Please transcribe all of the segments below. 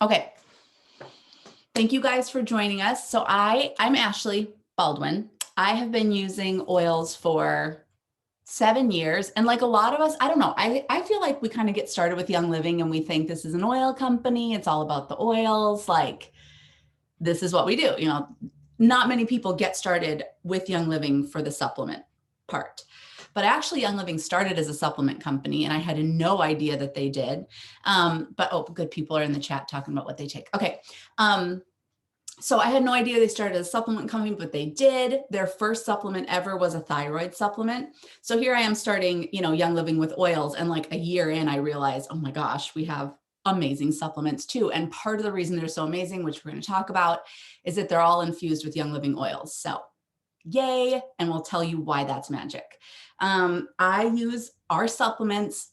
Okay. Thank you guys for joining us. So I'm Ashley Baldwin. I have been using oils for 7 years. And like a lot of us, I don't know, I feel like we kind of get started with Young Living and we think this is an oil company. It's all about the oils. Like this is what we do. Not many people get started with Young Living for the supplement part. But actually, Young Living started as a supplement company, and I had no idea that they did. But good people are in the chat talking about what they take. Okay. So I had no idea they started as a supplement company, but they did. Their first supplement ever was a thyroid supplement. So here I am starting, Young Living with oils. And like a year in, I realized, oh my gosh, we have amazing supplements too. And part of the reason they're so amazing, which we're going to talk about, is that they're all infused with Young Living oils. So yay. And we'll tell you why that's magic. I use our supplements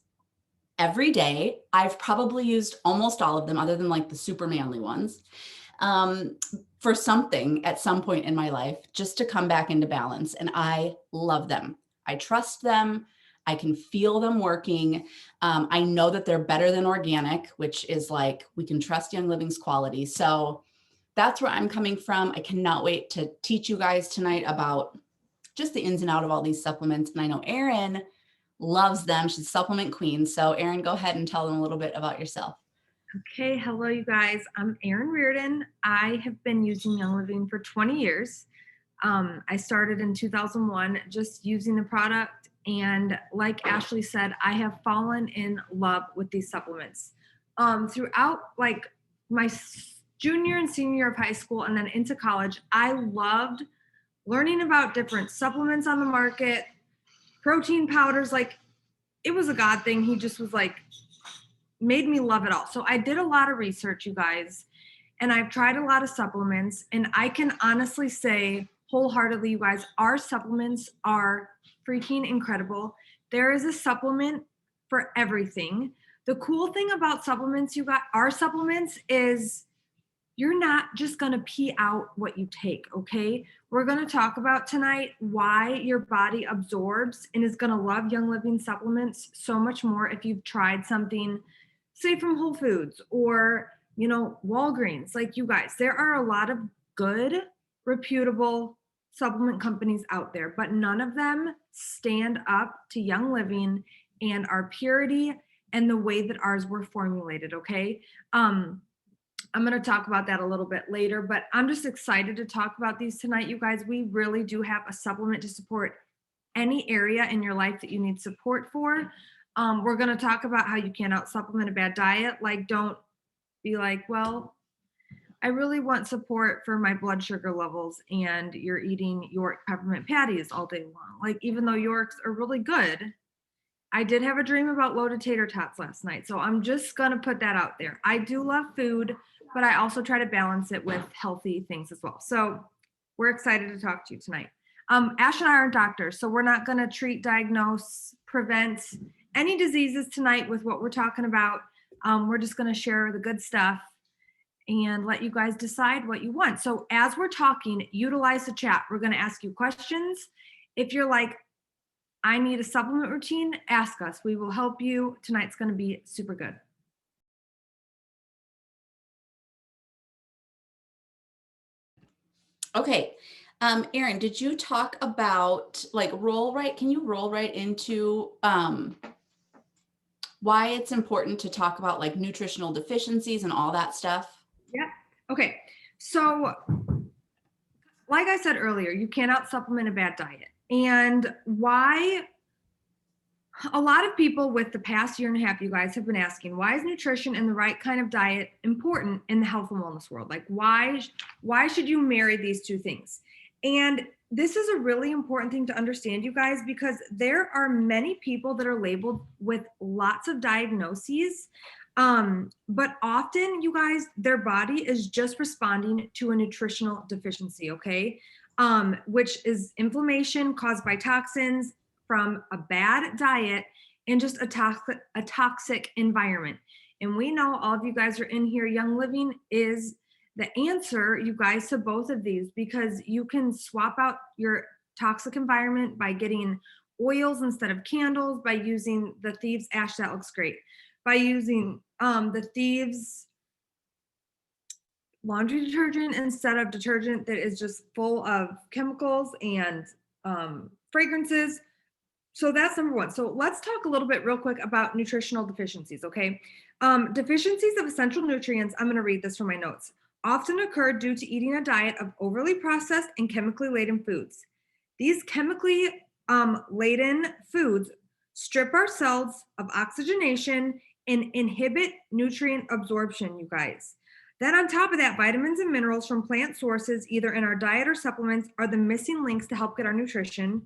every day. I've probably used almost all of them other than like the super manly ones. For something at some point in my life, just to come back into balance. And I love them. I trust them. I can feel them working. I know that they're better than organic, which is like, we can trust Young Living's quality. So that's where I'm coming from. I cannot wait to teach you guys tonight about just the ins and out of all these supplements. And I know Erin loves them. She's a supplement queen. So Erin, go ahead and tell them a little bit about yourself. Okay, hello you guys. I'm Erin Reardon. I have been using Young Living for 20 years. I started in 2001 just using the product, and like Ashley said, I have fallen in love with these supplements. Throughout like my junior and senior year of high school and then into college, I loved learning about different supplements on the market, protein powders. Like it was a God thing. He just was like, made me love it all. So I did a lot of research, you guys, and I've tried a lot of supplements, and I can honestly say wholeheartedly, you guys, our supplements are freaking incredible. There is a supplement for everything. The cool thing about supplements, our supplements is you're not just going to pee out what you take, okay? We're going to talk about tonight why your body absorbs and is going to love Young Living supplements so much more if you've tried something, say from Whole Foods or, Walgreens. Like you guys, there are a lot of good, reputable supplement companies out there, but none of them stand up to Young Living and our purity and the way that ours were formulated, okay? I'm going to talk about that a little bit later, but I'm just excited to talk about these tonight, you guys. We really do have a supplement to support any area in your life that you need support for. We're going to talk about how you can't out supplement a bad diet. Like, don't be like, well, I really want support for my blood sugar levels and you're eating York peppermint patties all day long. Like, even though Yorks are really good, I did have a dream about loaded tater tots last night. So I'm just going to put that out there. I do love food, but I also try to balance it with healthy things as well. So we're excited to talk to you tonight. Ash and I aren't doctors, so we're not going to treat, diagnose, prevent any diseases tonight with what we're talking about. We're just going to share the good stuff and let you guys decide what you want. So as we're talking, utilize the chat. We're going to ask you questions. If you're like, I need a supplement routine, ask us. We will help you. Tonight's going to be super good. Okay. Erin, did you talk about can you roll right into why it's important to talk about like nutritional deficiencies and all that stuff? Yeah. Okay. So like I said earlier, you cannot supplement a bad diet. And why a lot of people with the past year and a half, you guys have been asking, why is nutrition and the right kind of diet important in the health and wellness world? Like why should you marry these two things? And this is a really important thing to understand, you guys, because there are many people that are labeled with lots of diagnoses. But often, you guys, their body is just responding to a nutritional deficiency, okay? Which is inflammation caused by toxins from a bad diet and just a toxic environment. And we know all of you guys are in here, Young Living is the answer, you guys, to both of these, because you can swap out your toxic environment by getting oils instead of candles, by using the Thieves Ash, that looks great, by using the Thieves laundry detergent instead of detergent that is just full of chemicals and fragrances. So that's number one. So let's talk a little bit real quick about nutritional deficiencies, okay? Deficiencies of essential nutrients, I'm going to read this from my notes, often occur due to eating a diet of overly processed and chemically laden foods. These chemically laden foods strip our cells of oxygenation and inhibit nutrient absorption, you guys. Then, on top of that, vitamins and minerals from plant sources, either in our diet or supplements, are the missing links to help get our nutrition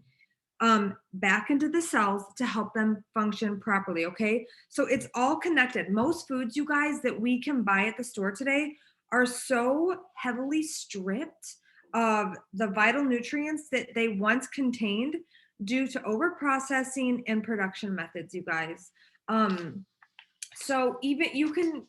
back into the cells to help them function properly. Okay. So it's all connected. Most foods, you guys, that we can buy at the store today are so heavily stripped of the vital nutrients that they once contained due to over processing and production methods, you guys. So even you can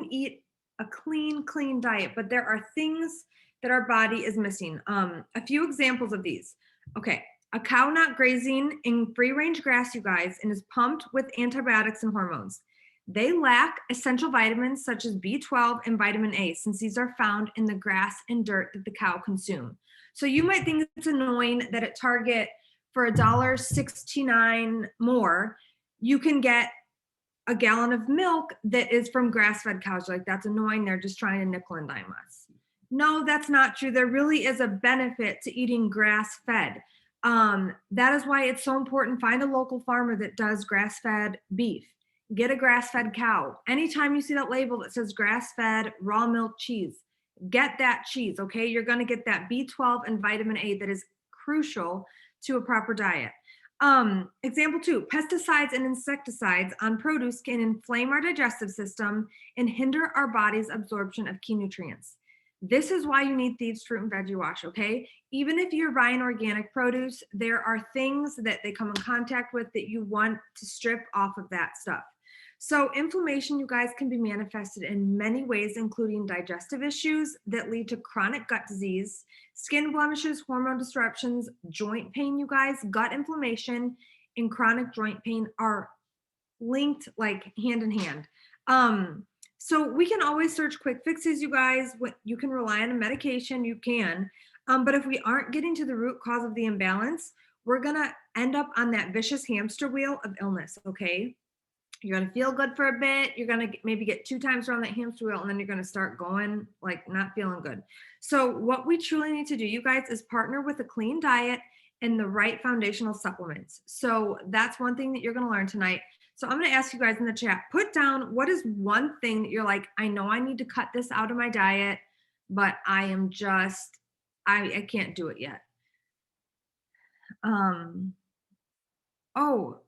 eat a clean diet, but there are things that our body is missing. A few examples of these. Okay, a cow not grazing in free range grass, you guys, and is pumped with antibiotics and hormones. They lack essential vitamins such as B12 and vitamin A, since these are found in the grass and dirt that the cow consume. So you might think it's annoying that at Target for $1.69 more, you can get a gallon of milk that is from grass-fed cows. Like, that's annoying. They're just trying to nickel and dime us. No, that's not true. There really is a benefit to eating grass-fed. That is why it's so important. Find a local farmer that does grass-fed beef. Get a grass-fed cow. Anytime you see that label that says grass-fed raw milk cheese, get that cheese, okay? You're going to get that B12 and vitamin A that is crucial to a proper diet. Example 2, pesticides and insecticides on produce can inflame our digestive system and hinder our body's absorption of key nutrients. This is why you need Thieves Fruit and Veggie Wash, okay? Even if you're buying organic produce, there are things that they come in contact with that you want to strip off of that stuff. So inflammation, you guys, can be manifested in many ways, including digestive issues that lead to chronic gut disease, skin blemishes, hormone disruptions, joint pain, you guys. Gut inflammation and chronic joint pain are linked like hand in hand. So we can always search quick fixes, you guys. You can rely on a medication, you can. But if we aren't getting to the root cause of the imbalance, we're gonna end up on that vicious hamster wheel of illness, okay? You're going to feel good for a bit. You're going to maybe get 2 times around that hamster wheel, and then you're going to start going like not feeling good. So what we truly need to do, you guys, is partner with a clean diet and the right foundational supplements. So that's one thing that you're going to learn tonight. So I'm going to ask you guys in the chat, put down what is one thing that you're like, I know I need to cut this out of my diet, but I am just, I can't do it yet. Oh,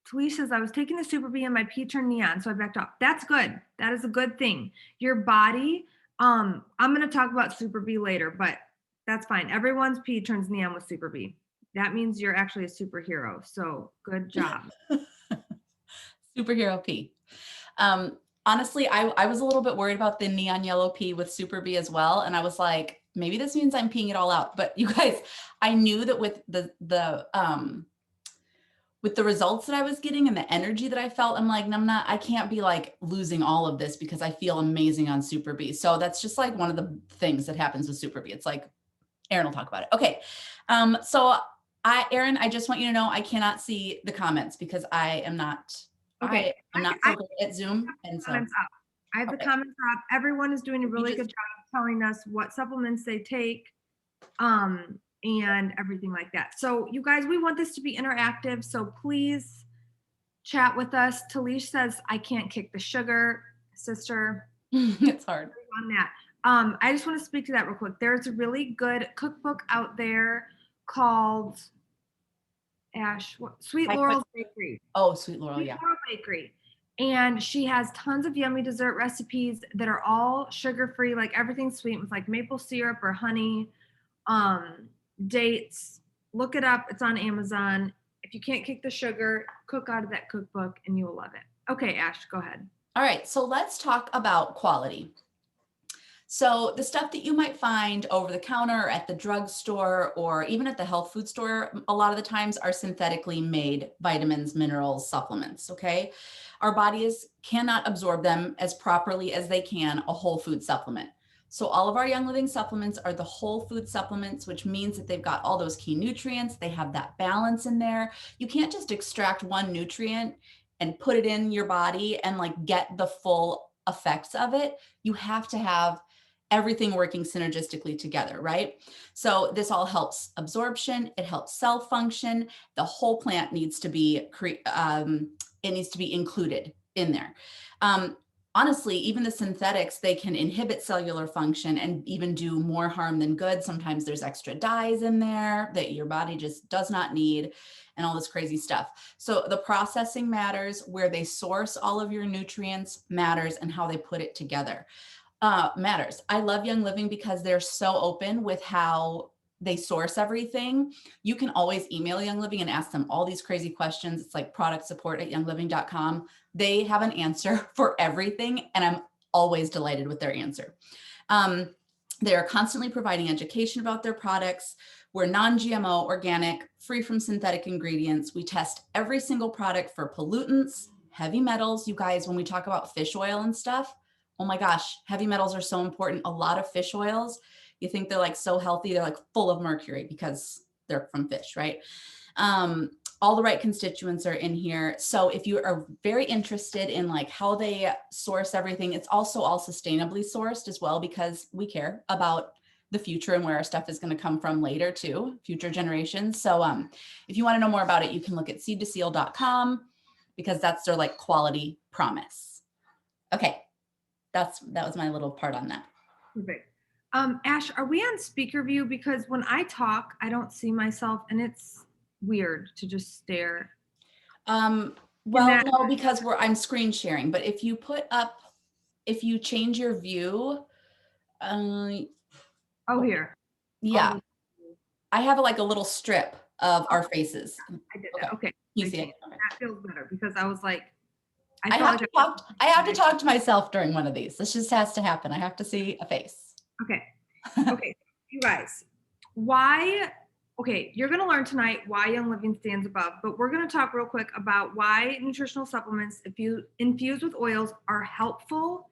Talisha says, I was taking the Super Bee and my pee turned neon, so I backed off. That's good. That is a good thing. Your body, I'm going to talk about Super Bee later, but that's fine. Everyone's pee turns neon with Super Bee. That means you're actually a superhero. So good job. Superhero pee. Honestly, I was a little bit worried about the neon yellow pee with Super Bee as well. And I was like, maybe this means I'm peeing it all out. But you guys, I knew that with the results that I was getting and the energy that I felt, I'm like, I can't be like losing all of this because I feel amazing on Super Bee. So that's just like one of the things that happens with Super Bee. It's like, Erin will talk about it. Okay. So Erin, I just want you to know, I cannot see the comments because I am not, Okay. I'm not so good at Zoom. And so I have the comments up. Everyone is doing a really good job telling us what supplements they take. And everything like that. So you guys, we want this to be interactive. So please chat with us. Talish says, I can't kick the sugar, sister. It's hard. On that. I just want to speak to that real quick. There's a really good cookbook out there called Sweet Laurel's Bakery. Oh, Sweet Laurel, Sweet Laurel Bakery. And she has tons of yummy dessert recipes that are all sugar-free, like everything's sweet with like maple syrup or honey. Dates, look it up. It's on Amazon. If you can't kick the sugar, cook out of that cookbook and you will love it. Okay, Ash, go ahead. All right, so let's talk about quality. So the stuff that you might find over the counter or at the drugstore or even at the health food store, a lot of the times are synthetically made vitamins, minerals, supplements, okay? Our bodies cannot absorb them as properly as they can a whole food supplement. So all of our Young Living supplements are the whole food supplements, which means that they've got all those key nutrients. They have that balance in there. You can't just extract one nutrient and put it in your body and like get the full effects of it. You have to have everything working synergistically together, right? So this all helps absorption, it helps cell function. The whole plant needs to be it needs to be included in there. Honestly, even the synthetics, they can inhibit cellular function and even do more harm than good. Sometimes there's extra dyes in there that your body just does not need and all this crazy stuff. So the processing matters, where they source all of your nutrients matters, and how they put it together matters. I love Young Living because they're so open with how they source everything. You can always email Young Living and ask them all these crazy questions. It's like product support at youngliving.com. They have an answer for everything, and I'm always delighted with their answer. They are constantly providing education about their products. We're non-GMO, organic, free from synthetic ingredients. We test every single product for pollutants, heavy metals. You guys, when we talk about fish oil and stuff, oh my gosh, heavy metals are so important. A lot of fish oils, you think they're like so healthy, they're like full of mercury because they're from fish, right? All the right constituents are in here. So if you are very interested in like how they source everything, it's also all sustainably sourced as well, because we care about the future and where our stuff is going to come from later too, future generations. So if you want to know more about it, you can look at seedtoseal.com, because that's their like quality promise. Okay. That was my little part on that. Perfect. Ash, are we on speaker view? Because when I talk, I don't see myself, and it's weird to just stare. Well, no, because I'm screen sharing, but if you change your view, here. Yeah. I have like a little strip of our faces. I did that. Okay. You see it? Okay. That feels better, because I was like, I have to talk to myself during one of these. This just has to happen. I have to see a face. Okay. Okay. You guys, you're going to learn tonight why Young Living stands above, but we're going to talk real quick about why nutritional supplements, if you infuse with oils, are helpful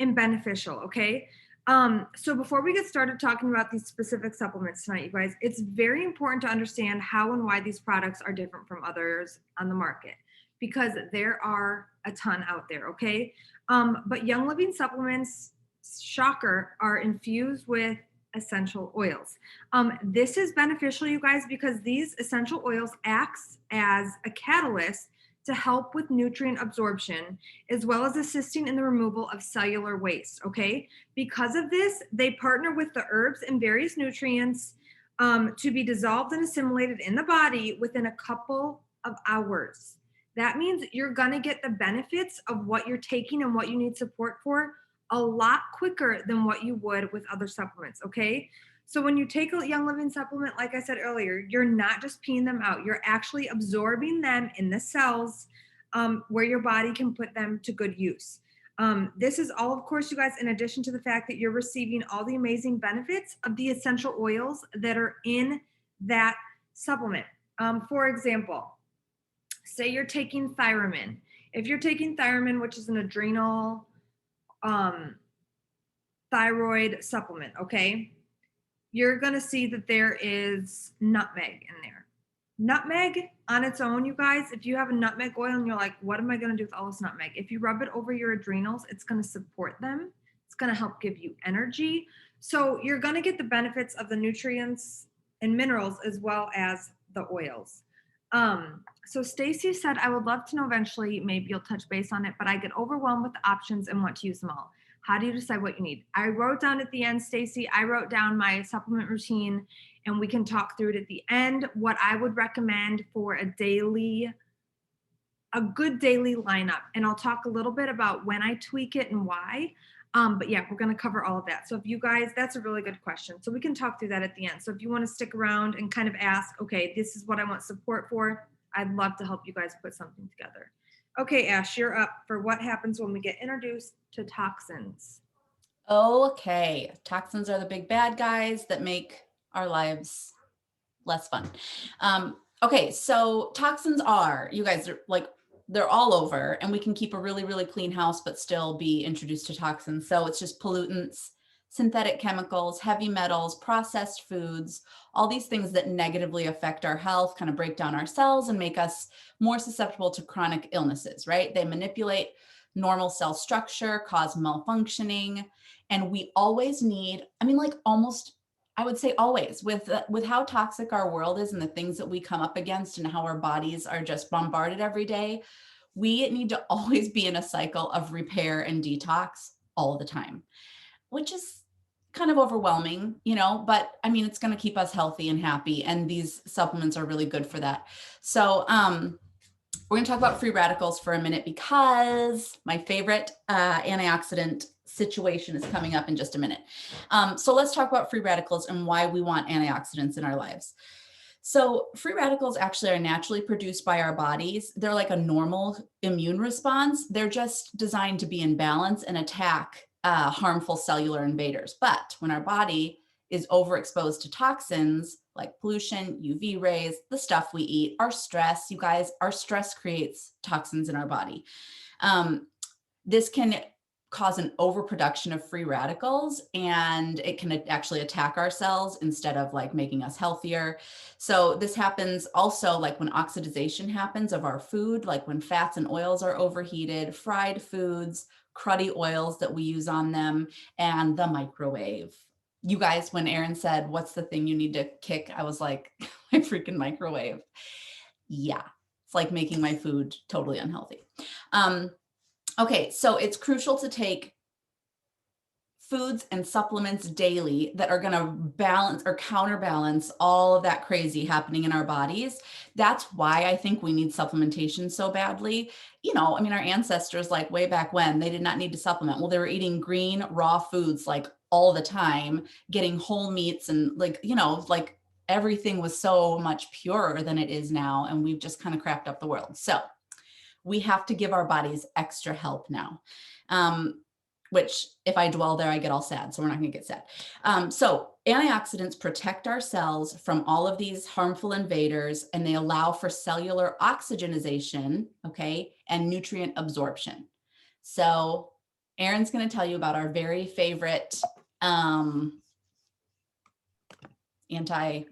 and beneficial. Okay. So before we get started talking about these specific supplements tonight, you guys, it's very important to understand how and why these products are different from others on the market, because there are a ton out there. Okay. But Young Living supplements, shocker, are infused with essential oils. This is beneficial, you guys, because these essential oils acts as a catalyst to help with nutrient absorption, as well as assisting in the removal of cellular waste. Okay. Because of this, they partner with the herbs and various nutrients to be dissolved and assimilated in the body within a couple of hours. That means you're going to get the benefits of what you're taking and what you need support for a lot quicker than what you would with other supplements. Okay. So when you take a Young Living supplement, like I said earlier, you're not just peeing them out. You're actually absorbing them in the cells where your body can put them to good use. This is all, of course, you guys, in addition to the fact that you're receiving all the amazing benefits of the essential oils that are in that supplement. For example, say you're taking Thiamine. If you're taking Thiamine, which is an adrenal thyroid supplement, okay, you're going to see that there is nutmeg in there. Nutmeg on its own, you guys, if you have a nutmeg oil and you're like, what am I going to do with all this nutmeg? If you rub it over your adrenals, it's going to support them. It's going to help give you energy. So you're going to get the benefits of the nutrients and minerals as well as the oils. So Stacy said, I would love to know eventually, maybe you'll touch base on it, but I get overwhelmed with the options and want to use them all. How do you decide what you need? I wrote down at the end, Stacy, I wrote down my supplement routine, and we can talk through it at the end. What I would recommend for a good daily lineup. And I'll talk a little bit about when I tweak it and why. But yeah, we're going to cover all of that. So if you guys, that's a really good question. So we can talk through that at the end. So if you want to stick around and kind of ask, okay, this is what I want support for, I'd love to help you guys put something together. Okay, Ash, you're up for what happens when we get introduced to toxins. Okay. Toxins are the big bad guys that make our lives less fun. Okay. So toxins are, you guys are like, they're all over, and we can keep a really, really clean house, but still be introduced to toxins. So it's just pollutants, synthetic chemicals, heavy metals, processed foods, all these things that negatively affect our health, kind of break down our cells and make us more susceptible to chronic illnesses, right? They manipulate normal cell structure, cause malfunctioning, and we always need, I mean, like almost, I would say always, with how toxic our world is and the things that we come up against and how our bodies are just bombarded every day, we need to always be in a cycle of repair and detox all the time, which is kind of overwhelming, but I mean, it's going to keep us healthy and happy. And these supplements are really good for that. So, we're going to talk about free radicals for a minute because my favorite antioxidant situation is coming up in just a minute. So let's talk about free radicals and why we want antioxidants in our lives. So free radicals actually are naturally produced by our bodies. They're like a normal immune response. They're just designed to be in balance and attack harmful cellular invaders. But when our body is overexposed to toxins like pollution, UV rays, the stuff we eat, our stress, you guys, our stress creates toxins in our body. This can cause an overproduction of free radicals, and it can actually attack our cells instead of like making us healthier. So this happens also like when oxidation happens of our food, like when fats and oils are overheated, fried foods, cruddy oils that we use on them, and the microwave. You guys, when Erin said, what's the thing you need to kick? I was like, my freaking microwave. Yeah, it's like making my food totally unhealthy. Okay, so it's crucial to take foods and supplements daily that are going to balance or counterbalance all of that crazy happening in our bodies. That's why I think we need supplementation so badly. I mean, our ancestors, like way back when, they did not need to supplement. Well, they were eating green, raw foods like all the time, getting whole meats and like everything was so much purer than it is now. And we've just kind of crapped up the world. So we have to give our bodies extra help now. Which if I dwell there, I get all sad. So we're not going to get sad. So antioxidants protect our cells from all of these harmful invaders, and they allow for cellular oxygenation, okay, and nutrient absorption. So Erin's going to tell you about our very favorite antioxidant.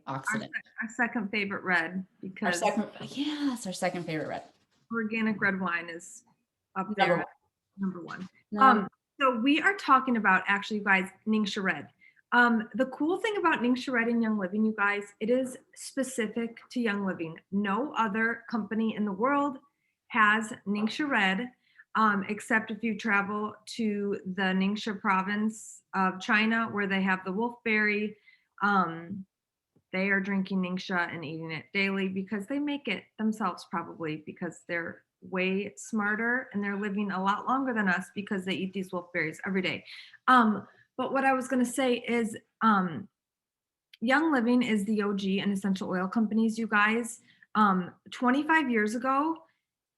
Our second favorite red, because our second favorite red. Organic red wine is up there, number one. No. So we are talking about, actually, you guys, Ningxia Red. The cool thing about Ningxia Red and Young Living, you guys, it is specific to Young Living. No other company in the world has Ningxia Red, except if you travel to the Ningxia province of China, where they have the wolfberry. They are drinking Ningxia and eating it daily because they make it themselves, probably because they're way smarter and they're living a lot longer than us because they eat these wolfberries every day. But what I was going to say is Young Living is the OG and essential oil companies, you guys. 25 years ago,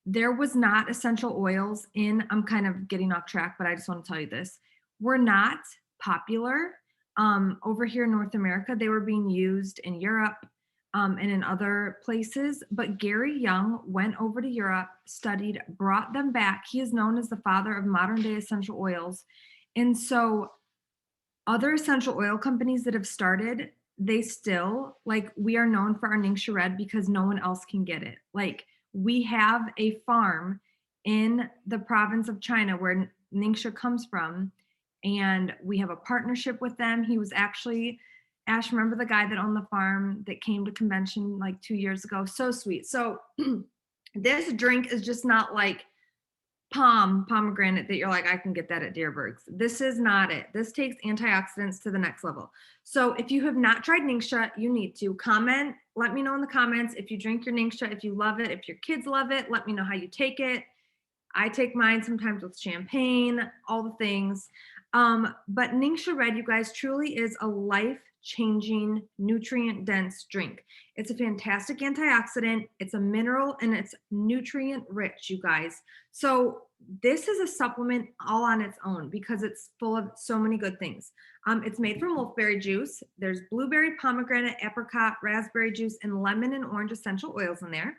there was not essential oils in, I'm kind of getting off track, but I just want to tell you this. Were not popular over here in North America. They were being used in Europe and in other places. But Gary Young went over to Europe, studied, brought them back. He is known as the father of modern day essential oils. And so other essential oil companies that have started, they still, like, we are known for our Ningxia Red because no one else can get it. Like, we have a farm in the province of China where Ningxia comes from, and we have a partnership with them. He was actually, Ash, remember the guy that owned the farm that came to convention like 2 years ago? So sweet. So this drink is just not like pomegranate that you're like, I can get that at Deerberg's. This is not it. This takes antioxidants to the next level. So if you have not tried Ningxia, you need to comment. Let me know in the comments if you drink your Ningxia, if you love it, if your kids love it. Let me know how you take it. I take mine sometimes with champagne, all the things. But Ningxia Red, you guys, truly is a life-changing, nutrient-dense drink. It's a fantastic antioxidant. It's a mineral and it's nutrient-rich, you guys. So this is a supplement all on its own because it's full of so many good things. It's made from wolfberry juice. There's blueberry, pomegranate, apricot, raspberry juice, and lemon and orange essential oils in there.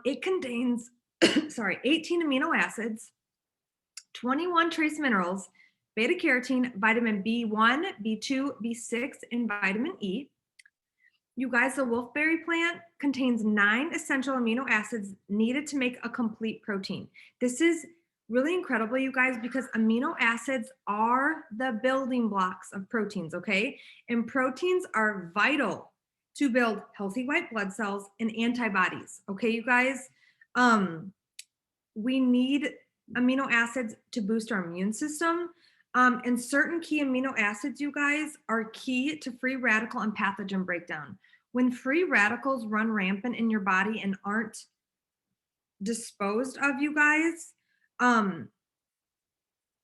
It contains 18 amino acids, 21 trace minerals, beta carotene, vitamin B1, B2, B6, and vitamin E. You guys, the wolfberry plant contains 9 essential amino acids needed to make a complete protein. This is really incredible, you guys, because amino acids are the building blocks of proteins, okay? And proteins are vital to build healthy white blood cells and antibodies, okay, you guys? We need amino acids to boost our immune system. And certain key amino acids, you guys, are key to free radical and pathogen breakdown. When free radicals run rampant in your body and aren't disposed of, you guys,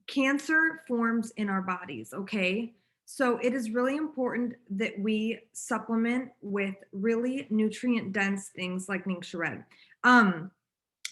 cancer forms in our bodies, okay? So it is really important that we supplement with really nutrient dense things like Ningxia Red.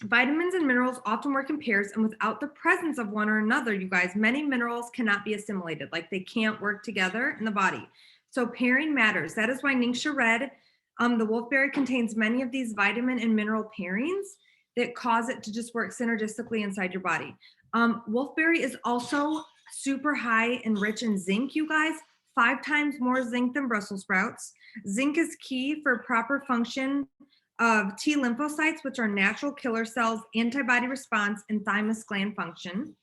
Vitamins and minerals often work in pairs, and without the presence of one or another, you guys, many minerals cannot be assimilated. Like they can't work together in the body. So pairing matters. That is why Ningxia Red, the wolfberry, contains many of these vitamin and mineral pairings that cause it to just work synergistically inside your body. Wolfberry is also super high and rich in zinc, you guys, 5 times more zinc than Brussels sprouts. Zinc is key for proper function of T lymphocytes, which are natural killer cells, antibody response, and thymus gland function.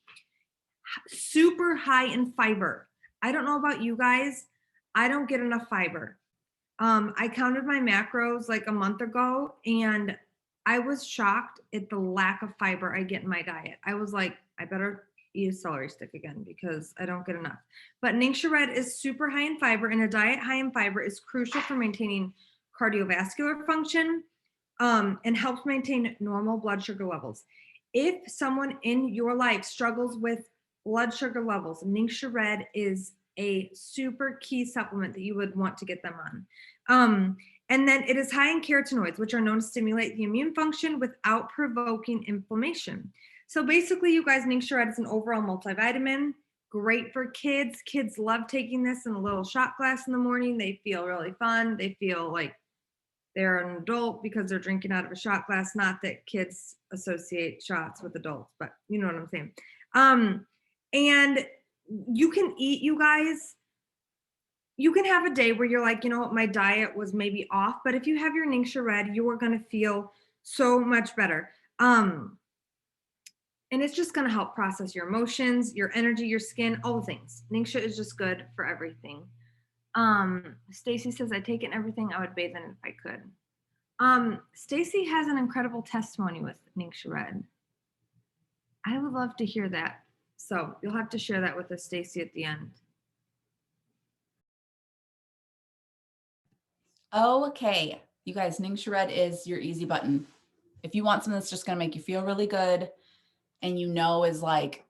Super high in fiber. I don't know about you guys. I don't get enough fiber. I counted my macros like a month ago, and I was shocked at the lack of fiber I get in my diet. I was like, I better eat a celery stick again because I don't get enough. But Ningxia Red is super high in fiber, and a diet high in fiber is crucial for maintaining cardiovascular function, and helps maintain normal blood sugar levels. If someone in your life struggles with blood sugar levels, Ningxia Red is a super key supplement that you would want to get them on. And then it is high in carotenoids, which are known to stimulate the immune function without provoking inflammation. So basically, you guys, Ningxia Red is an overall multivitamin, great for kids. Kids love taking this in a little shot glass in the morning. They feel really fun. They feel like they're an adult because they're drinking out of a shot glass. Not that kids associate shots with adults, but you know what I'm saying. And you can eat, you guys, you can have a day where you're like, you know what, my diet was maybe off, but if you have your Ningxia Red, you are going to feel so much better. And it's just going to help process your emotions, your energy, your skin, all the things. Ningxia is just good for everything. Stacy says, I take it in everything. I would bathe in it if I could. Stacy has an incredible testimony with Ningxia Red. I would love to hear that. So you'll have to share that with us, Stacy, at the end. Okay, you guys, Ningxia Red is your easy button. If you want something that's just going to make you feel really good and you know is like,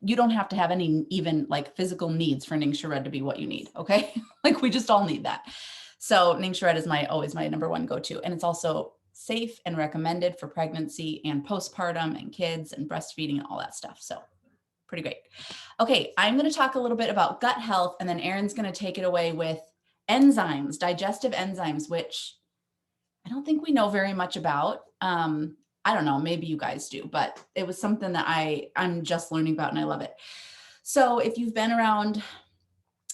you don't have to have any even like physical needs for Ningxia Red to be what you need, okay? Like we just all need that. So Ningxia Red is always my number one go-to. And it's also safe and recommended for pregnancy and postpartum and kids and breastfeeding and all that stuff. So pretty great. Okay, I'm going to talk a little bit about gut health, and then Erin's going to take it away with enzymes, digestive enzymes, which I don't think we know very much about. I don't know, maybe you guys do, but it was something that I'm just learning about and I love it. So if you've been around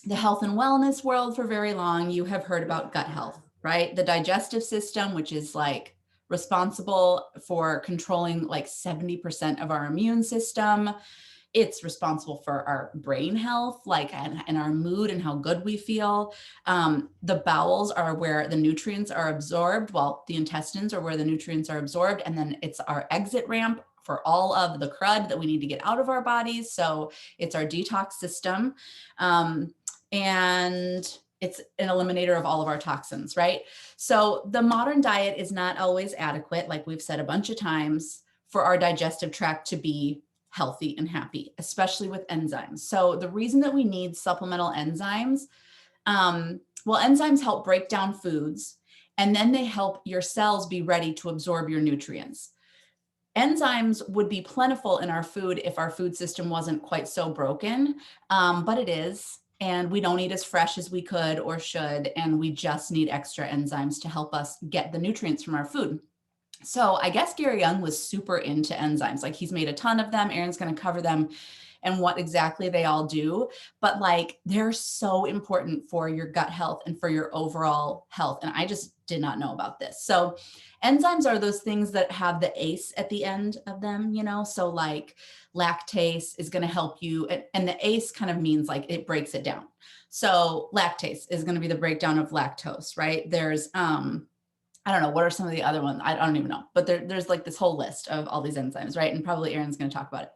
the health and wellness world for very long, you have heard about gut health, right? The digestive system, which is like responsible for controlling like 70% of our immune system. It's responsible for our brain health, like, and our mood and how good we feel. The bowels are where the nutrients are absorbed. Well, the intestines are where the nutrients are absorbed. And then it's our exit ramp for all of the crud that we need to get out of our bodies. So it's our detox system. And it's an eliminator of all of our toxins, right? So the modern diet is not always adequate, like we've said a bunch of times, for our digestive tract to be healthy and happy, especially with enzymes. So the reason that we need supplemental enzymes, well, enzymes help break down foods, and then they help your cells be ready to absorb your nutrients. Enzymes would be plentiful in our food if our food system wasn't quite so broken, but it is, and we don't eat as fresh as we could or should, and we just need extra enzymes to help us get the nutrients from our food. So I guess Gary Young was super into enzymes. Like he's made a ton of them. Erin's going to cover them and what exactly they all do, but like they're so important for your gut health and for your overall health. And I just did not know about this. So enzymes are those things that have the ACE at the end of them, so like lactase is going to help you. And the ACE kind of means like it breaks it down. So lactase is going to be the breakdown of lactose, right? There's, I don't know, what are some of the other ones? I don't even know, but there's like this whole list of all these enzymes, right? And probably Erin's going to talk about it.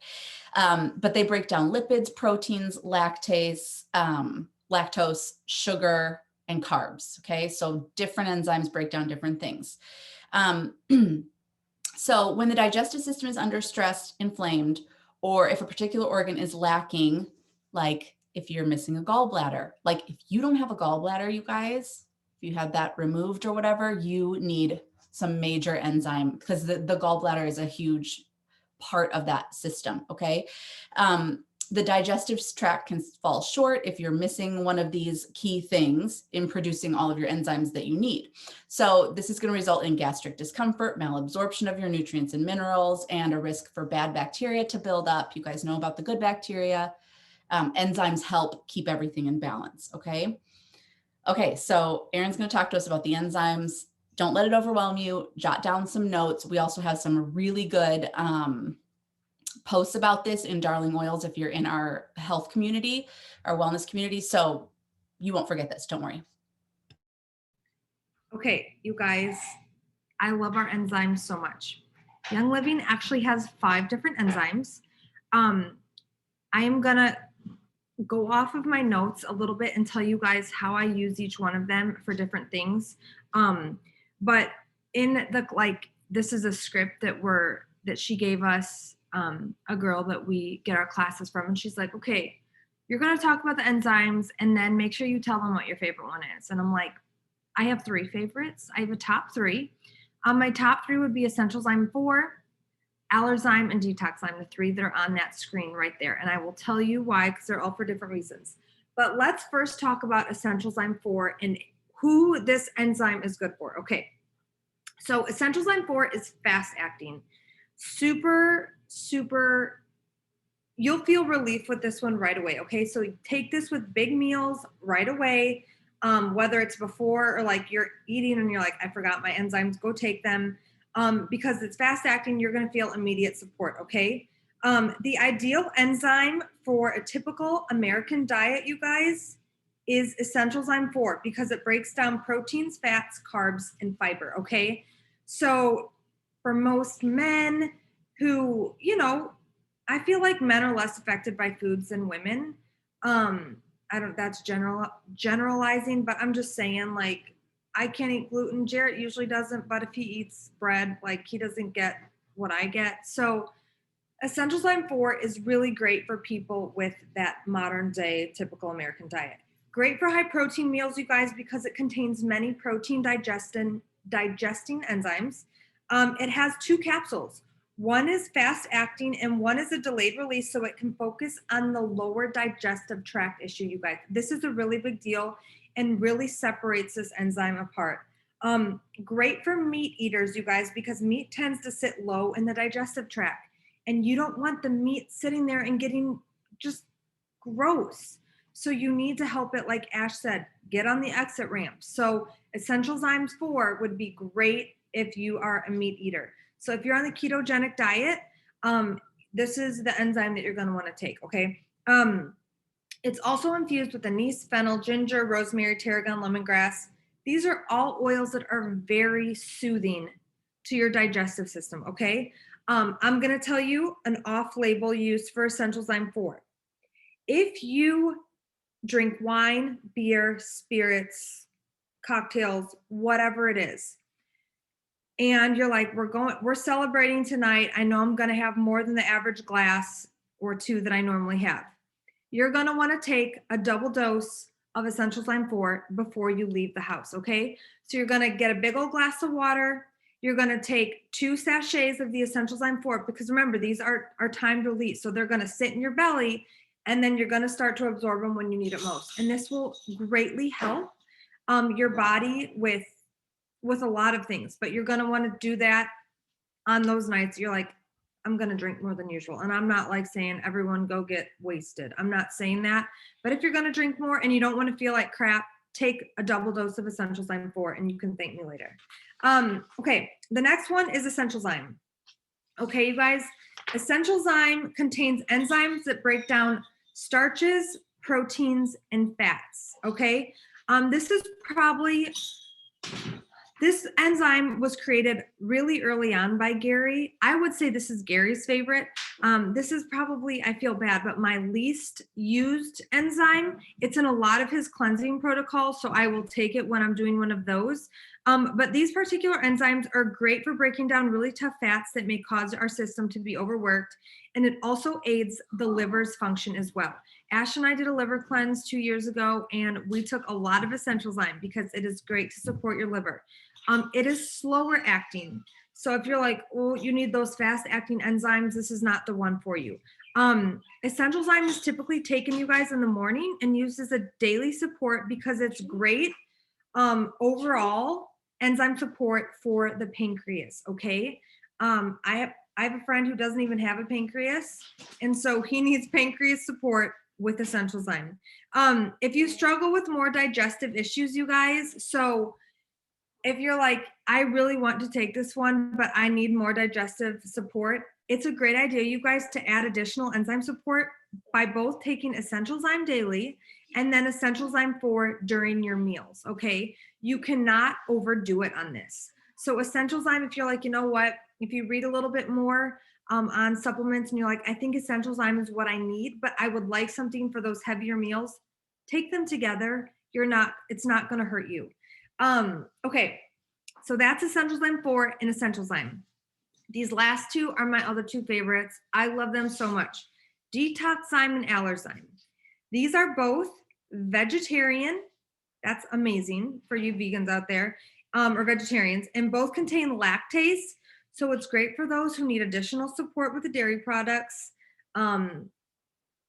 But they break down lipids, proteins, lactase, lactose, sugar, and carbs. Okay. So different enzymes break down different things. So when the digestive system is under stress, inflamed, or if a particular organ is lacking, like if you're missing a gallbladder, like if you don't have a gallbladder, you guys, if you had that removed or whatever, you need some major enzyme because the gallbladder is a huge part of that system. Okay. The digestive tract can fall short if you're missing one of these key things in producing all of your enzymes that you need. So this is going to result in gastric discomfort, malabsorption of your nutrients and minerals, and a risk for bad bacteria to build up. You guys know about the good bacteria. Enzymes help keep everything in balance. Okay. Okay. So Erin's going to talk to us about the enzymes. Don't let it overwhelm you. Jot down some notes. We also have some really good, posts about this in Darling Oils if you're in our health community, our wellness community. So you won't forget this. Don't worry. Okay, you guys, I love our enzymes so much. Young Living actually has 5 different enzymes. I am gonna go off of my notes a little bit and tell you guys how I use each one of them for different things. But in the this is a script that she gave us, a girl that we get our classes from, and she's like, okay, you're gonna talk about the enzymes and then make sure you tell them what your favorite one is. And I'm like, I have 3 favorites. I have a top 3. My top 3 would be Essentialzyme 4, Allerzyme, and Detoxzyme, the 3 that are on that screen right there. And I will tell you why, because they're all for different reasons. But let's first talk about Essentialzyme 4 and who this enzyme is good for. Okay, so Essentialzyme 4 is fast acting. Super, you'll feel relief with this one right away. Okay, so take this with big meals right away. Whether it's before or like you're eating and you're like, I forgot my enzymes, go take them. Because it's fast acting, you're going to feel immediate support. Okay. The ideal enzyme for a typical American diet, you guys, is Essentialzyme 4 because it breaks down proteins, fats, carbs, and fiber. Okay. So for most men who, I feel like men are less affected by foods than women. That's generalizing, but I'm just saying, like, I can't eat gluten. Jarrett usually doesn't, but if he eats bread, like, he doesn't get what I get. So Essentialzyme 4 is really great for people with that modern day typical American diet. Great for high protein meals, you guys, because it contains many protein digesting enzymes. It has 2 capsules. One is fast acting and one is a delayed release, so it can focus on the lower digestive tract issue, you guys. This is a really big deal and really separates this enzyme apart. Great for meat eaters, you guys, because meat tends to sit low in the digestive tract and you don't want the meat sitting there and getting just gross. So you need to help it, like Ash said, get on the exit ramp. So Essentialzyme 4 would be great if you are a meat eater. So if you're on the ketogenic diet, this is the enzyme that you're going to want to take, okay? It's also infused with anise, fennel, ginger, rosemary, tarragon, lemongrass. These are all oils that are very soothing to your digestive system, okay? I'm going to tell you an off-label use for Essentialzyme 4. If you drink wine, beer, spirits, cocktails, whatever it is, and you're like, we're celebrating tonight, I know I'm going to have more than the average glass or 2 that I normally have. You're going to want to take a double dose of Essentialzyme 4 before you leave the house, okay? So you're going to get a big old glass of water. You're going to take 2 sachets of the Essentialzyme 4 because remember, these are timed release. So they're going to sit in your belly and then you're going to start to absorb them when you need it most. And this will greatly help your body with a lot of things, but you're going to want to do that on those nights. You're like, I'm going to drink more than usual. And I'm not like saying everyone go get wasted. I'm not saying that. But if you're going to drink more and you don't want to feel like crap, take a double dose of Essential Zyme 4 and you can thank me later. Okay, the next one is Essential Zyme. Okay, you guys, Essential Zyme contains enzymes that break down starches, proteins, and fats. Okay, this enzyme was created really early on by Gary. I would say this is Gary's favorite. This is probably, I feel bad, but my least used enzyme. It's in a lot of his cleansing protocols, so I will take it when I'm doing one of those. But these particular enzymes are great for breaking down really tough fats that may cause our system to be overworked. And it also aids the liver's function as well. Ash and I did a liver cleanse 2 years ago, and we took a lot of Essential Zyme because it is great to support your liver. It is slower acting. So if you're like, oh, you need those fast acting enzymes, this is not the one for you. Essential Zyme is typically taken, you guys, in the morning and used as a daily support because it's great overall enzyme support for the pancreas. Okay. I have a friend who doesn't even have a pancreas, and so he needs pancreas support with Essential Zyme. If you struggle with more digestive issues, you guys, so if you're like, I really want to take this one, but I need more digestive support, it's a great idea, you guys, to add additional enzyme support by both taking Essential Zyme daily and then Essential Zyme 4 during your meals. Okay. You cannot overdo it on this. So Essential Zyme, if you're like, you know what, if you read a little bit more on supplements and you're like, I think Essential Zyme is what I need, but I would like something for those heavier meals, take them together. It's not going to hurt you. Okay, so that's Essential Zyme 4 and Essential Zyme. These last two are my other two favorites. I love them so much. Detox Zyme and Allerzyme. These are both vegetarian. That's amazing for you vegans out there, or vegetarians, and both contain lactase. So it's great for those who need additional support with the dairy products.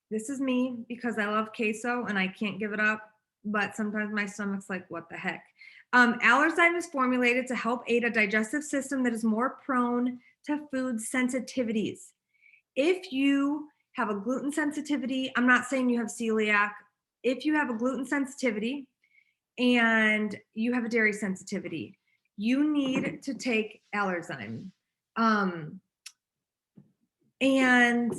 This is me because I love queso and I can't give it up, but sometimes my stomach's like, what the heck? Allerzyme is formulated to help aid a digestive system that is more prone to food sensitivities. If you have a gluten sensitivity, I'm not saying you have celiac. If you have a gluten sensitivity and you have a dairy sensitivity, you need to take Allerzyme. And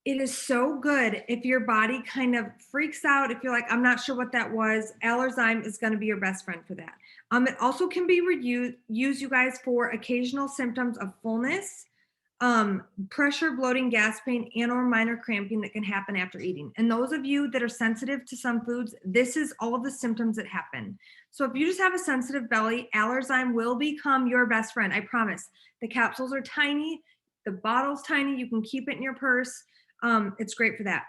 it is so good if your body kind of freaks out. If you're like, I'm not sure what that was, Allerzyme is going to be your best friend for that. It also can be used, you guys, for occasional symptoms of fullness, pressure, bloating, gas pain, and or minor cramping that can happen after eating. And those of you that are sensitive to some foods, this is all of the symptoms that happen. So if you just have a sensitive belly, Allerzyme will become your best friend. I promise. The capsules are tiny. The bottle's tiny. You can keep it in your purse. It's great for that.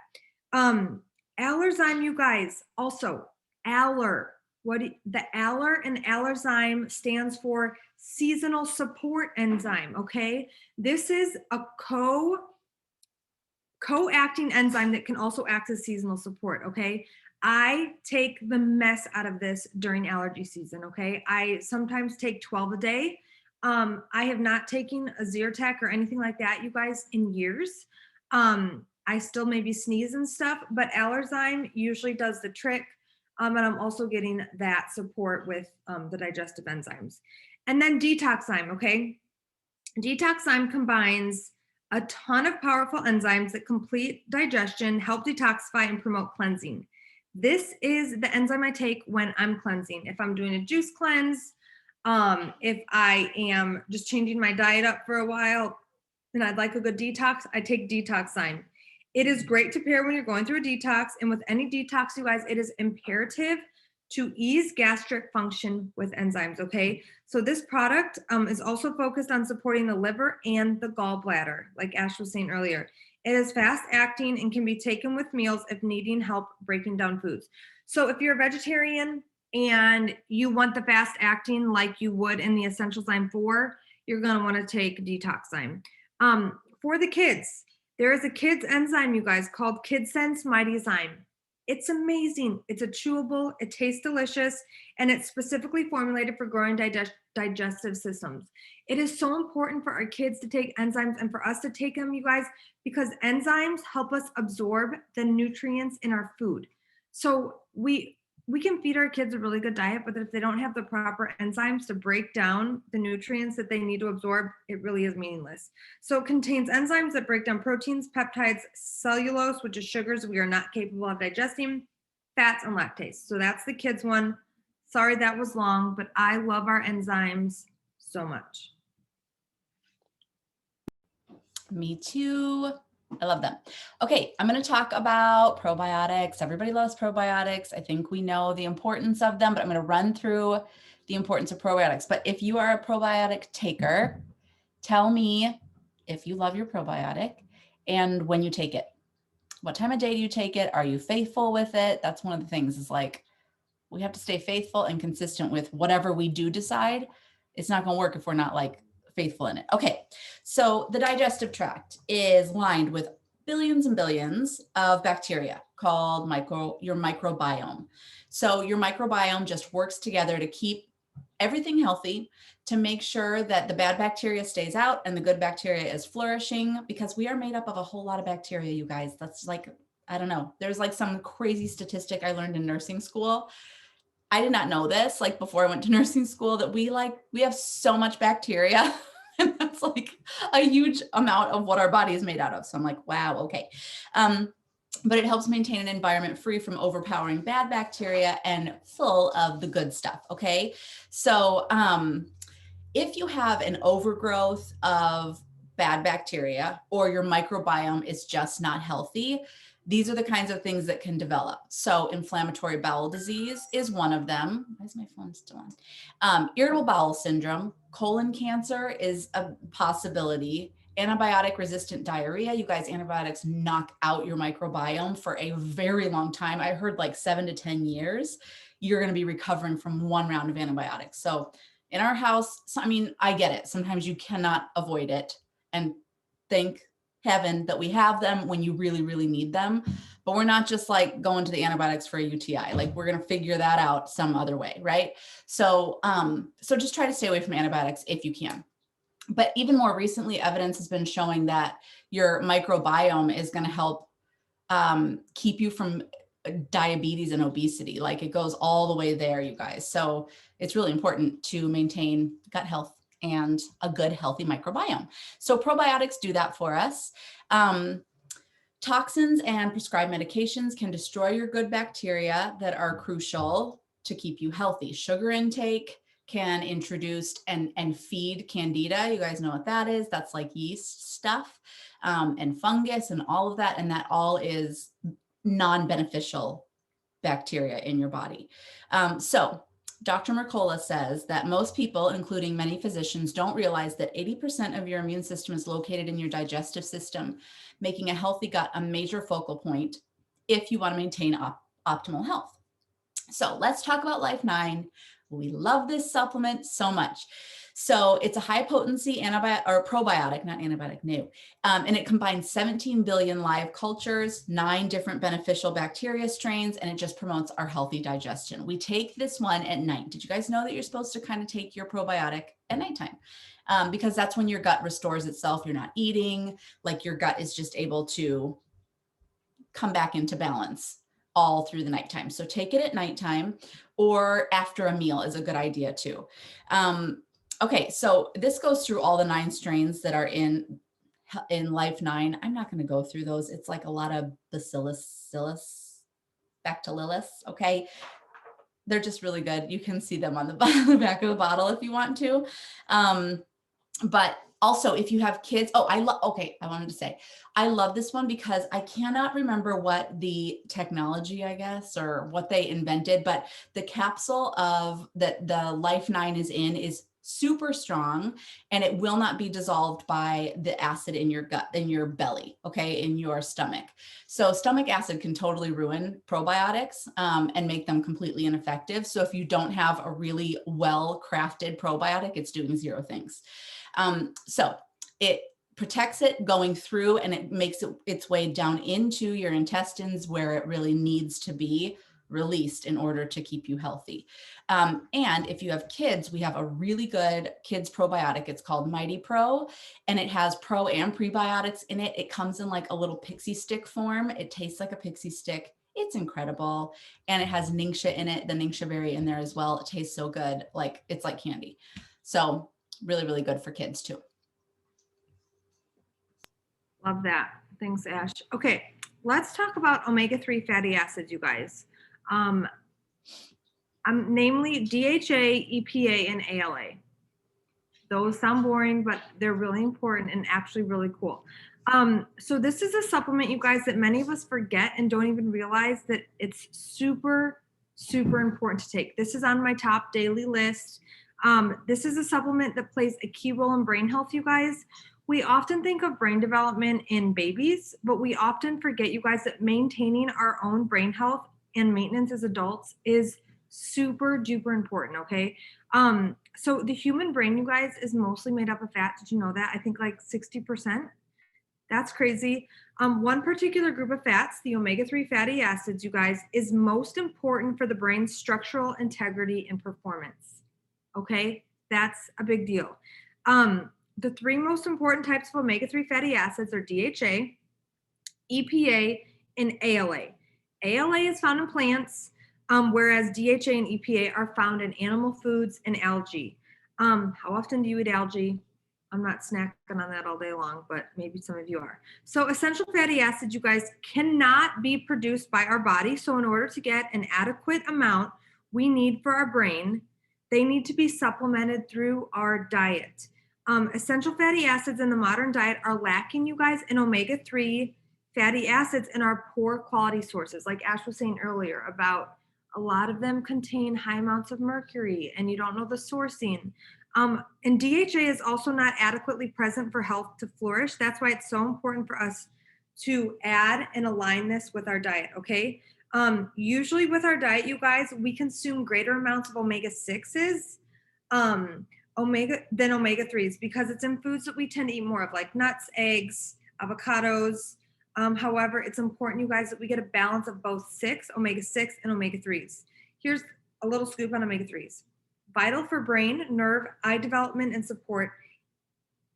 Allerzyme, you guys, also Aller. The Aller and Allerzyme stands for seasonal support enzyme. Okay, this is a co-acting enzyme that can also act as seasonal support. Okay, I take the mess out of this during allergy season. Okay, I sometimes take 12 a day. I have not taken a Zyrtec or anything like that, you guys, in years. I still maybe sneeze and stuff, but Allerzyme usually does the trick. And I'm also getting that support with the digestive enzymes. And then Detox Zyme, okay? Detox Zyme combines a ton of powerful enzymes that complete digestion, help detoxify, and promote cleansing. This is the enzyme I take when I'm cleansing. If I'm doing a juice cleanse, if I am just changing my diet up for a while and I'd like a good detox, I take Detox Zyme. It is great to pair when you're going through a detox. And with any detox, you guys, it is imperative to ease gastric function with enzymes, okay? So this product is also focused on supporting the liver and the gallbladder, like Ash was saying earlier. It is fast acting and can be taken with meals if needing help breaking down foods. So if you're a vegetarian and you want the fast acting like you would in the Essential Zyme 4, you're gonna wanna take Detox Zyme. For the kids, there is a kids enzyme, you guys, called KidSense Mighty Zyme. It's amazing. It's a chewable, it tastes delicious, and it's specifically formulated for growing digestive systems. It is so important for our kids to take enzymes and for us to take them, you guys, because enzymes help us absorb the nutrients in our food. So we can feed our kids a really good diet, but if they don't have the proper enzymes to break down the nutrients that they need to absorb, it really is meaningless. So it contains enzymes that break down proteins, peptides, cellulose, which is sugars we are not capable of digesting, fats, and lactase. So that's the kids one. Sorry that was long, but I love our enzymes so much. Me too. I love them. Okay, I'm going to talk about probiotics. Everybody loves probiotics. I think we know the importance of them, but I'm going to run through the importance of probiotics. But if you are a probiotic taker, tell me if you love your probiotic and when you take it. What time of day do you take it? Are you faithful with it? That's one of the things is like, we have to stay faithful and consistent with whatever we do decide. It's not going to work if we're not like faithful in it. Okay. So the digestive tract is lined with billions and billions of bacteria called your microbiome. So your microbiome just works together to keep everything healthy, to make sure that the bad bacteria stays out and the good bacteria is flourishing, because we are made up of a whole lot of bacteria, you guys. That's like, I don't know. There's like some crazy statistic I learned in nursing school. I did not know this, like before I went to nursing school, that we have so much bacteria and that's like a huge amount of what our body is made out of. So I'm like, wow, okay. But it helps maintain an environment free from overpowering bad bacteria and full of the good stuff. Okay. So if you have an overgrowth of bad bacteria or your microbiome is just not healthy, these are the kinds of things that can develop. So inflammatory bowel disease is one of them. Why is my phone still on? Irritable bowel syndrome, colon cancer is a possibility. Antibiotic resistant diarrhea. You guys, antibiotics knock out your microbiome for a very long time. I heard like 7 to 10 years, you're going to be recovering from one round of antibiotics. So in our house, I mean, I get it. Sometimes you cannot avoid it. And thank heaven that we have them when you really, really need them. But we're not just like going to the antibiotics for a UTI. Like we're going to figure that out some other way, right? So, so just try to stay away from antibiotics if you can. But even more recently, evidence has been showing that your microbiome is going to help keep you from diabetes and obesity. Like it goes all the way there, you guys. So it's really important to maintain gut health and a good, healthy microbiome. So probiotics do that for us. Toxins and prescribed medications can destroy your good bacteria that are crucial to keep you healthy. Sugar intake can introduce and feed candida. You guys know what that is. That's like yeast stuff and fungus and all of that. And that all is non-beneficial bacteria in your body. So Dr. Mercola says that most people, including many physicians, don't realize that 80% of your immune system is located in your digestive system, making a healthy gut a major focal point if you want to maintain optimal health. So let's talk about Life 9. We love this supplement so much. So it's a high potency antibiotic or probiotic, not antibiotic, new. And it combines 17 billion live cultures, 9 different beneficial bacteria strains, and it just promotes our healthy digestion. We take this one at night. Did you guys know that you're supposed to kind of take your probiotic at nighttime? Because that's when your gut restores itself. You're not eating, like your gut is just able to come back into balance all through the nighttime. So take it at nighttime or after a meal is a good idea too. Okay, so this goes through all the 9 strains that are in Life 9. I'm not going to go through those. It's like a lot of bacillus, okay? They're just really good. You can see them on the back of the bottle if you want to. But also if you have kids, I wanted to say, I love this one because I cannot remember what the technology, I guess, or what they invented, but the capsule of that the Life 9 is in is super strong and it will not be dissolved by the acid in your gut, in your belly, okay, in your stomach. So stomach acid can totally ruin probiotics and make them completely ineffective. So if you don't have a really well-crafted probiotic, it's doing 0 things. So protects it going through, and it makes its way down into your intestines where it really needs to be released in order to keep you healthy. And if you have kids, we have a really good kids probiotic. It's called Mighty Pro, and it has pro and prebiotics in it. It comes in like a little pixie stick form. It tastes like a pixie stick. It's incredible. And it has Ningxia in it, the Ningxia berry in there as well. It tastes so good. Like it's like candy. So really, really good for kids too. Love that. Thanks, Ash. Okay, let's talk about omega-3 fatty acids, you guys. Namely DHA, EPA, and ALA. Those sound boring, but they're really important and actually really cool. So this is a supplement, you guys, that many of us forget and don't even realize that it's super, super important to take. This is on my top daily list. This is a supplement that plays a key role in brain health, you guys. We often think of brain development in babies, but we often forget, you guys, that maintaining our own brain health and maintenance as adults is super duper important, okay? So the human brain, you guys, is mostly made up of fat. Did you know that? I think like 60%. That's crazy. One particular group of fats, the omega-3 fatty acids, you guys, is most important for the brain's structural integrity and performance. Okay, that's a big deal. The three most important types of omega-3 fatty acids are DHA, EPA, and ALA. ALA is found in plants, whereas DHA and EPA are found in animal foods and algae. How often do you eat algae? I'm not snacking on that all day long, but maybe some of you are. So essential fatty acids, you guys, cannot be produced by our body. So in order to get an adequate amount we need for our brain, they need to be supplemented through our diet. Essential fatty acids in the modern diet are lacking, you guys, in omega-3 fatty acids in our poor quality sources. Like Ash was saying earlier about a lot of them contain high amounts of mercury and you don't know the sourcing. And DHA is also not adequately present for health to flourish. That's why it's so important for us to add and align this with our diet, okay? Usually with our diet, you guys, we consume greater amounts of omega-6s than omega-3s because it's in foods that we tend to eat more of, like nuts, eggs, avocados. However, it's important, you guys, that we get a balance of both omega-6 and omega-3s. Here's a little scoop on omega-3s. Vital for brain, nerve, eye development, and support.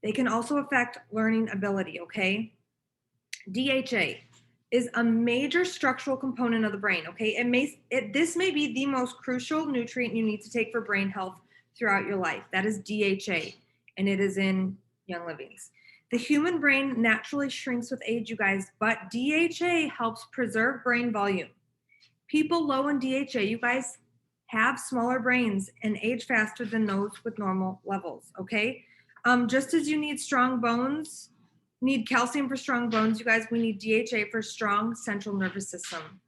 They can also affect learning ability, okay? DHA is a major structural component of the brain, okay? This may be the most crucial nutrient you need to take for brain health throughout your life. That is DHA, and it is in Young Livings. The human brain naturally shrinks with age, you guys, but DHA helps preserve brain volume. People low in DHA, you guys, have smaller brains and age faster than those with normal levels, okay? Just as you need strong bones, need calcium for strong bones, you guys, we need DHA for strong central nervous system.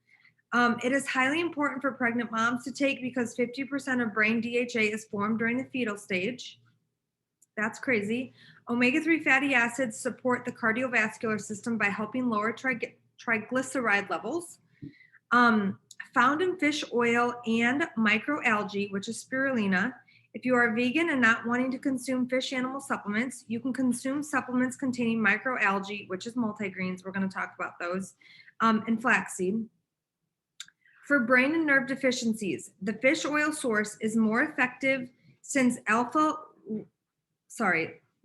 It is highly important for pregnant moms to take because 50% of brain DHA is formed during the fetal stage. That's crazy. Omega-3 fatty acids support the cardiovascular system by helping lower triglyceride levels. Found in fish oil and microalgae, which is spirulina. If you are vegan and not wanting to consume fish animal supplements, you can consume supplements containing microalgae, which is multigreens. We're going to talk about those, and flaxseed. For brain and nerve deficiencies, the fish oil source is more effective since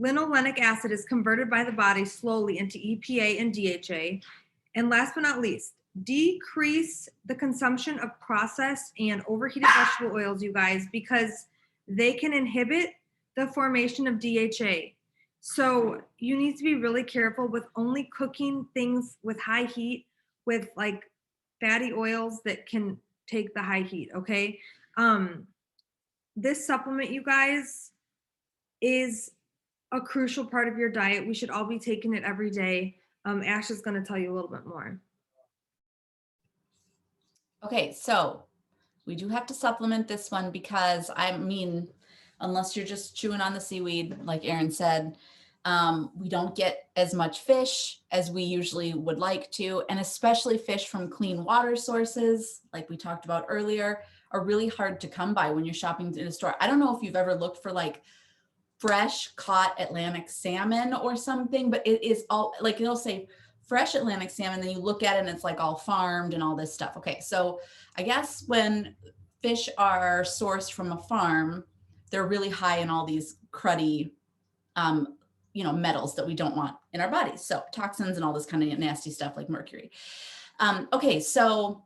linolenic acid is converted by the body slowly into EPA and DHA. And last but not least, decrease the consumption of processed and overheated vegetable oils, you guys, because they can inhibit the formation of DHA. So you need to be really careful with only cooking things with high heat with like fatty oils that can take the high heat, okay? This supplement, you guys, is a crucial part of your diet. We should all be taking it every day. Ash is going to tell you a little bit more. Okay, so we do have to supplement this one because I mean, unless you're just chewing on the seaweed, like Erin said, we don't get as much fish as we usually would like to, and especially fish from clean water sources, like we talked about earlier, are really hard to come by when you're shopping in a store. I don't know if you've ever looked for like fresh caught Atlantic salmon or something, but it is all like, it'll say fresh Atlantic salmon. Then you look at it and it's like all farmed and all this stuff. Okay. So I guess when fish are sourced from a farm, they're really high in all these cruddy, metals that we don't want in our bodies. So toxins and all this kind of nasty stuff like mercury. Okay. So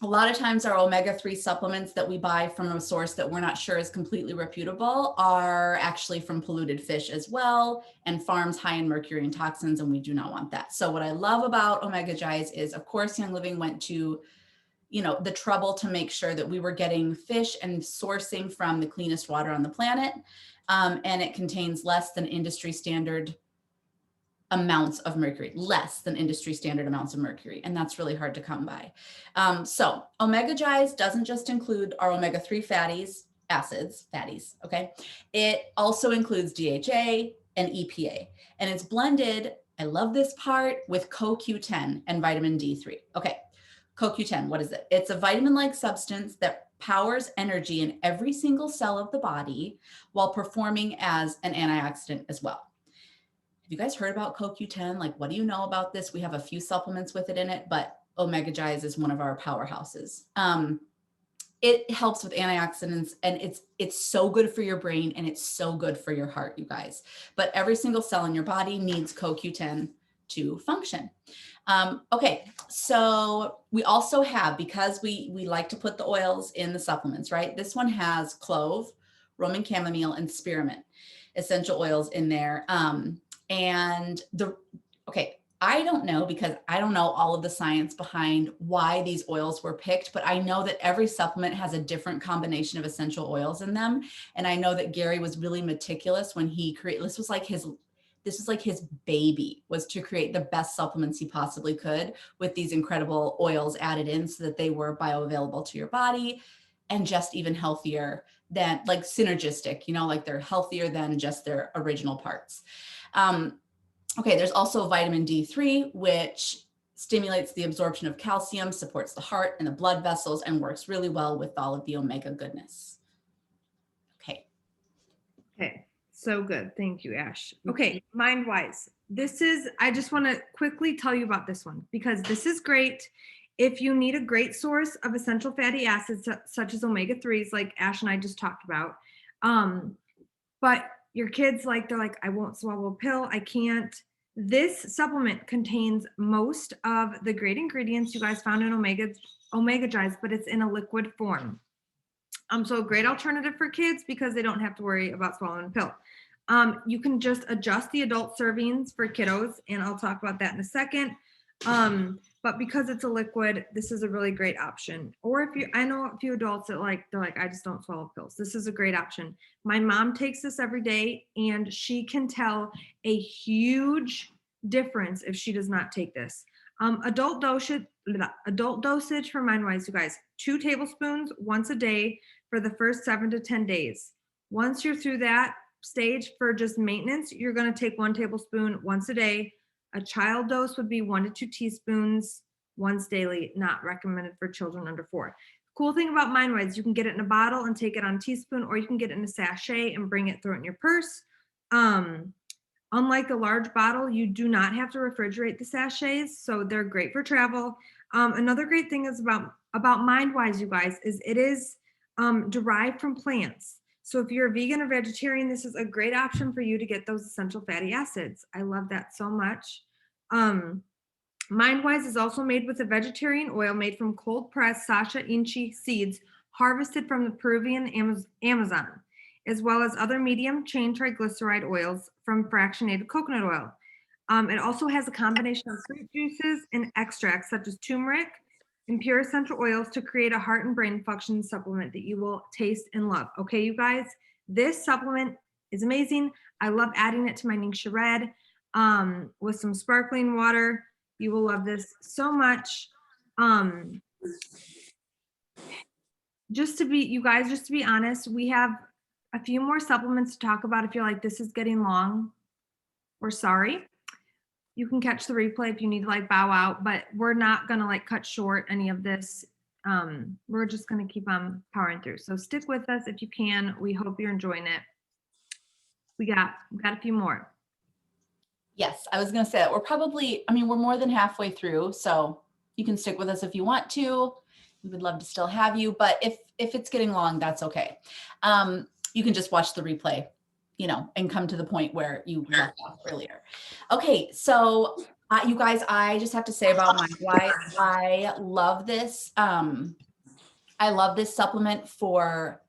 a lot of times our omega-3 supplements that we buy from a source that we're not sure is completely reputable are actually from polluted fish as well, and farms high in mercury and toxins, and we do not want that. So what I love about Omega Gies is, of course, Young Living went to, the trouble to make sure that we were getting fish and sourcing from the cleanest water on the planet. And it contains less than industry standard amounts of mercury, less than industry standard amounts of mercury. And that's really hard to come by. So Omega Gies doesn't just include our omega-3 fatties, okay? It also includes DHA and EPA, and it's blended, I love this part, with CoQ10 and vitamin D3. Okay, CoQ10, what is it? It's a vitamin-like substance that powers energy in every single cell of the body while performing as an antioxidant as well. Have you guys heard about CoQ10? Like, what do you know about this? We have a few supplements with it in it, but Omega Gies is one of our powerhouses. It helps with antioxidants, and it's so good for your brain and it's so good for your heart, you guys. But every single cell in your body needs CoQ10 to function. Okay, so we also have, because we like to put the oils in the supplements, right? This one has clove, Roman chamomile, and spearmint essential oils in there. I don't know, because I don't know all of the science behind why these oils were picked, but I know that every supplement has a different combination of essential oils in them. And I know that Gary was really meticulous when he created, this was like his baby, was to create the best supplements he possibly could with these incredible oils added in so that they were bioavailable to your body and just even healthier than, like, synergistic, like they're healthier than just their original parts. Okay, there's also vitamin D3, which stimulates the absorption of calcium, supports the heart and the blood vessels, and works really well with all of the omega goodness. Okay. Okay, so good. Thank you, Ash. Okay, MindWise. I just want to quickly tell you about this one because this is great if you need a great source of essential fatty acids such as omega-3s, like Ash and I just talked about. But your kids, they're like, I won't swallow a pill. I can't. This supplement contains most of the great ingredients you guys found in Omega Gies, but it's in a liquid form. So a great alternative for kids because they don't have to worry about swallowing a pill. You can just adjust the adult servings for kiddos, and I'll talk about that in a second. But because it's a liquid, this is a really great option. Or I know a few adults that they're like, I just don't swallow pills. This is a great option. My mom takes this every day, and she can tell a huge difference if she does not take this. Adult dosage for MindWise, you guys, 2 tablespoons once a day for the first 7 to 10 days. Once you're through that stage for just maintenance, you're going to take 1 tablespoon once a day. A child dose would be 1 to 2 teaspoons once daily, not recommended for children under 4. Cool thing about MindWise, you can get it in a bottle and take it on a teaspoon, or you can get it in a sachet and throw it in your purse. Unlike a large bottle, you do not have to refrigerate the sachets, so they're great for travel. Another great thing is about MindWise, you guys, is it is derived from plants. So if you're a vegan or vegetarian, this is a great option for you to get those essential fatty acids. I love that so much. MindWise is also made with a vegetarian oil made from cold-pressed Sacha Inchi seeds harvested from the Peruvian Amazon, as well as other medium-chain triglyceride oils from fractionated coconut oil. It also has a combination of fruit juices and extracts such as turmeric and pure essential oils to create a heart and brain function supplement that you will taste and love. Okay, you guys, this supplement is amazing. I love adding it to my Ningxia Red with some sparkling water. You will love this so much. Just to be honest, we have a few more supplements to talk about. If you're like, this is getting long, we're sorry. You can catch the replay if you need to bow out, but we're not going to cut short any of this. We're just going to keep on powering through. So stick with us if you can. We hope you're enjoying it. We got a few more. Yes, I was going to say that we're probably, I mean, we're more than halfway through, so you can stick with us if you want to. We would love to still have you, but if it's getting long, that's okay. You can just watch the replay, and come to the point where you left off earlier. Okay, so you guys, I just have to say about my wife, I love this. I love this supplement for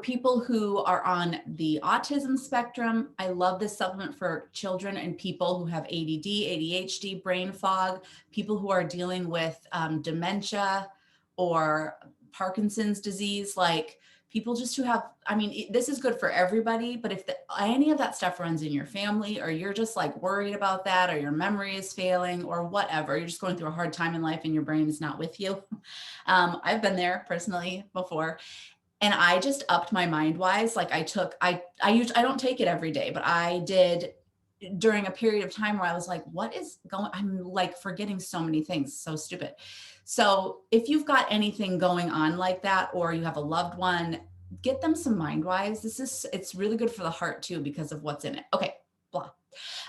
people who are on the autism spectrum. I love this supplement for children and people who have ADD, ADHD, brain fog, people who are dealing with dementia or Parkinson's disease, like people just who have, I mean, this is good for everybody, but if any of that stuff runs in your family, or you're just like worried about that, or your memory is failing or whatever, you're just going through a hard time in life and your brain is not with you. I've been there personally before. And I just upped my mind wise. Like I don't take it every day, but I did during a period of time where I was like, what is going, I'm like forgetting so many things, so stupid. So if you've got anything going on like that, or you have a loved one, get them some mind wise. It's really good for the heart too, because of what's in it. Okay, blah.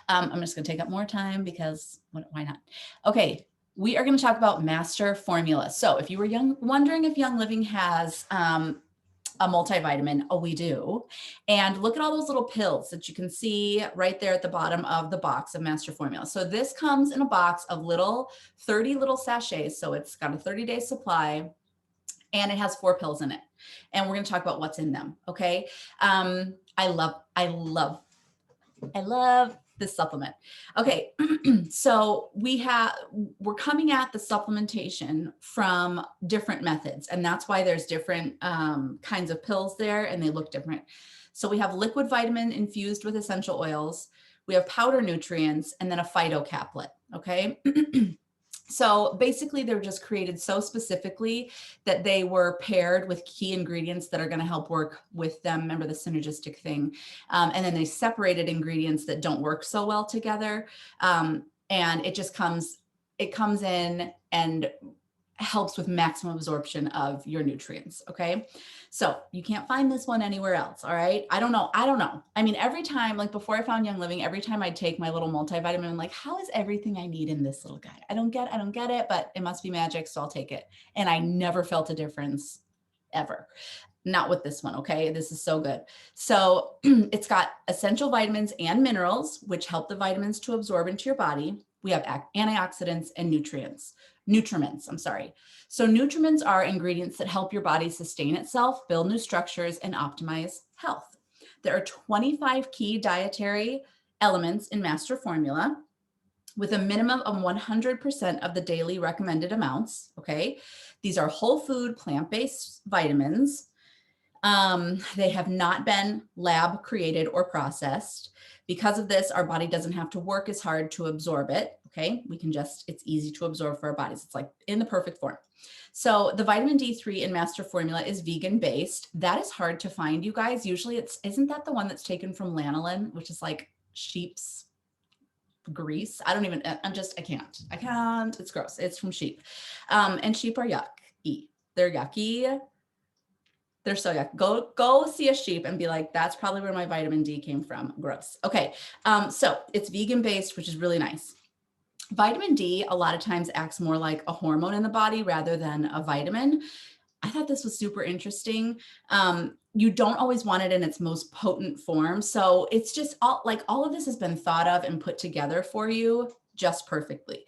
I'm just going to take up more time because why not? Okay. We are going to talk about master formula. So if you were wondering if Young Living has, a multivitamin. Oh, we do. And look at all those little pills that you can see right there at the bottom of the box of Master Formula. So this comes in a box of 30 little sachets. So it's got a 30-day supply and it has 4 pills in it. And we're going to talk about what's in them. Okay. I love this supplement. Okay. So we're coming at the supplementation from different methods. And that's why there's different kinds of pills there and they look different. So we have liquid vitamin infused with essential oils. We have powder nutrients and then a phytocaplet. Okay. So basically they're just created so specifically that they were paired with key ingredients that are going to help work with them. Remember the synergistic thing. And then they separated ingredients that don't work so well together. And it comes in and helps with maximum absorption of your nutrients. Okay. So you can't find this one anywhere else. All right. I don't know. I mean, every time, like before I found Young Living, every time I'd take my little multivitamin, I'm like, how is everything I need in this little guy? I don't get it, but it must be magic. So I'll take it. And I never felt a difference ever. Not with this one. Okay. This is so good. So it's got essential vitamins and minerals, which help the vitamins to absorb into your body. We have antioxidants and nutriments. I'm sorry. So nutriments are ingredients that help your body sustain itself, build new structures, and optimize health. There are 25 key dietary elements in Master Formula with a minimum of 100% of the daily recommended amounts. Okay. These are whole food, plant-based vitamins. They have not been lab created or processed. Because of this, our body doesn't have to work as hard to absorb it. Okay. It's easy to absorb for our bodies. It's like in the perfect form. So the vitamin D3 in Master Formula is vegan based. That is hard to find, you guys. Usually isn't that the one that's taken from lanolin, which is like sheep's grease? I can't. It's gross. It's from sheep. And sheep are yucky. They're yucky. They're so yucky. Go see a sheep and be like, that's probably where my vitamin D came from. Gross. Okay. So it's vegan based, which is really nice. Vitamin D a lot of times acts more like a hormone in the body rather than a vitamin. I thought this was super interesting. You don't always want it in its most potent form. So it's just all of this has been thought of and put together for you just perfectly.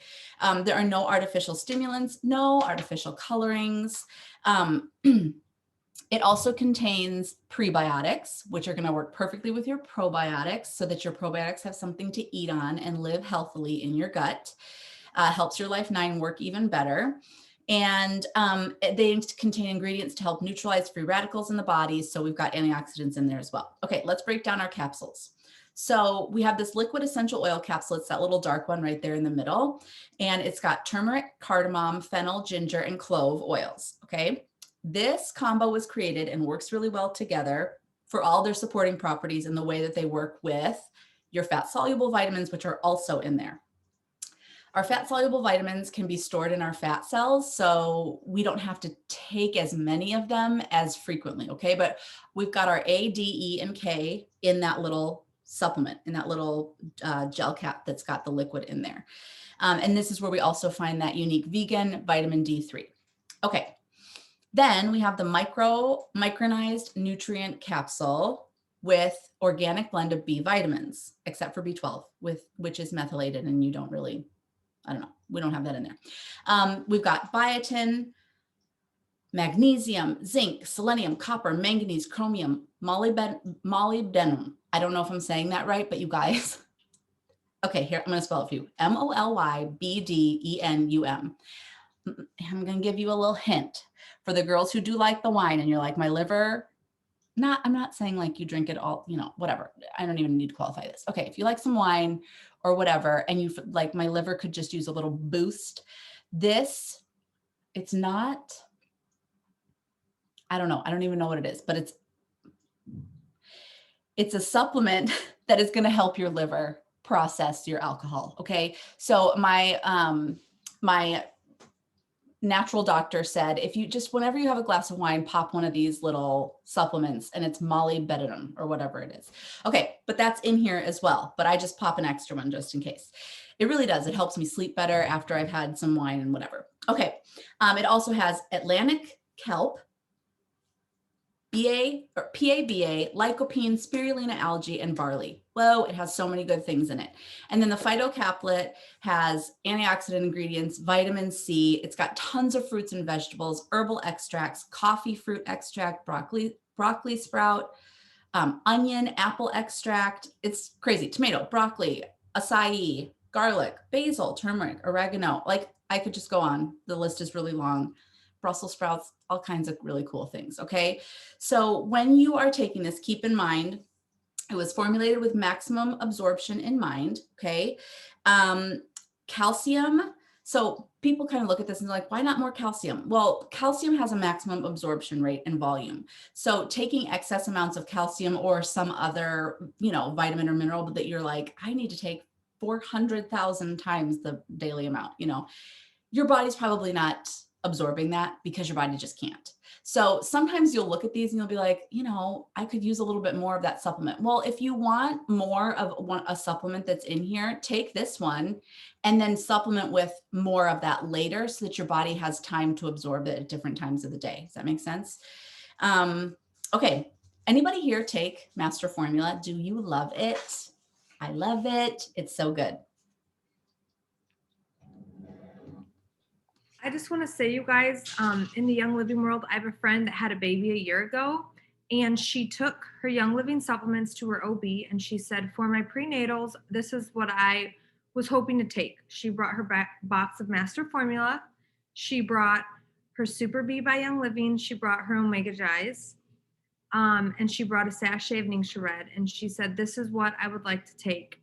There are no artificial stimulants, no artificial colorings. It also contains prebiotics, which are going to work perfectly with your probiotics so that your probiotics have something to eat on and live healthily in your gut. Helps your Life 9 work even better. And they contain ingredients to help neutralize free radicals in the body. So we've got antioxidants in there as well. Okay, let's break down our capsules. So we have this liquid essential oil capsule. It's that little dark one right there in the middle. And it's got turmeric, cardamom, fennel, ginger, and clove oils. Okay. This combo was created and works really well together for all their supporting properties and the way that they work with your fat soluble vitamins, which are also in there. Our fat soluble vitamins can be stored in our fat cells, so we don't have to take as many of them as frequently. Okay. But we've got our A, D, E, and K in that little supplement, in that little gel cap that's got the liquid in there. And this is where we also find that unique vegan vitamin D3. Okay. Then we have the micronized nutrient capsule with organic blend of B vitamins, except for B12, which is methylated, and you don't really, I don't know, we don't have that in there. We've got biotin, magnesium, zinc, selenium, copper, manganese, chromium, molybdenum. I don't know if I'm saying that right, but you guys, okay, here, I'm going to spell it for you. MOLYBDENUM. I'm going to give you a little hint for the girls who do like the wine and you're like, my liver, I'm not saying like you drink it all, whatever. I don't even need to qualify this. Okay. If you like some wine or whatever, and you like, my liver could just use a little boost. It's not, I don't know. I don't even know what it is, but it's a supplement that is going to help your liver process your alcohol. Okay. So my natural doctor said, if you just, whenever you have a glass of wine, pop one of these little supplements, and it's molybdenum or whatever it is. Okay. But that's in here as well. But I just pop an extra one just in case. It really does. It helps me sleep better after I've had some wine and whatever. Okay. It also has Atlantic kelp, PABA, lycopene, spirulina algae, and barley. Whoa, it has so many good things in it. And then the phytocaplet has antioxidant ingredients, vitamin C. It's got tons of fruits and vegetables, herbal extracts, coffee fruit extract, broccoli sprout, onion, apple extract. It's crazy. Tomato, broccoli, acai, garlic, basil, turmeric, oregano. Like, I could just go on. The list is really long. Brussels sprouts, all kinds of really cool things. Okay. So when you are taking this, keep in mind, it was formulated with maximum absorption in mind. Okay. Calcium. So people kind of look at this and they're like, why not more calcium? Well, calcium has a maximum absorption rate and volume. So taking excess amounts of calcium or some other, vitamin or mineral that you're like, I need to take 400,000 times the daily amount, your body's probably not absorbing that because your body just can't. So sometimes you'll look at these and you'll be like, I could use a little bit more of that supplement. Well, if you want more of a supplement that's in here, take this one and then supplement with more of that later so that your body has time to absorb it at different times of the day. Does that make sense? Okay. Anybody here take Master Formula? Do you love it? I love it. It's so good. I just want to say, you guys, in the Young Living world, I have a friend that had a baby a year ago, and she took her Young Living supplements to her OB, and she said, for my prenatals, this is what I was hoping to take. She brought her box of Master Formula. She brought her Super B by Young Living. She brought her Omega Jais, and she brought a sachet of Ningxia Red. And she said, this is what I would like to take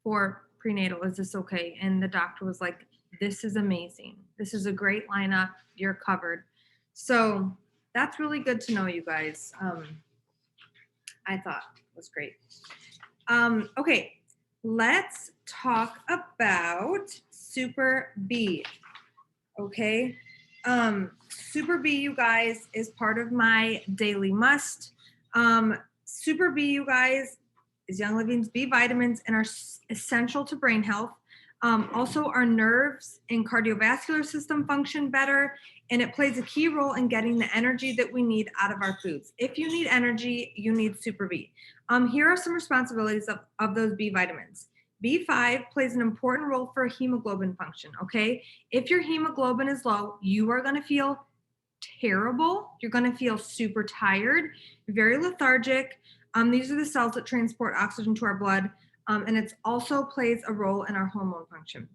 for prenatal. Is this okay? And the doctor was like, this is amazing. This is a great lineup. You're covered. So that's really good to know, you guys. I thought it was great. Okay, let's talk about Super B. Okay. Super B, you guys, is part of my daily must. Super B, you guys, is Young Living's B vitamins and are essential to brain health. Also, our nerves and cardiovascular system function better, and it plays a key role in getting the energy that we need out of our foods. If you need energy, you need Super B. Here are some responsibilities of those B vitamins. B5 plays an important role for hemoglobin function, okay? If your hemoglobin is low, you are going to feel terrible. You're going to feel super tired, very lethargic. These are the cells that transport oxygen to our blood. And it also plays a role in our hormone function.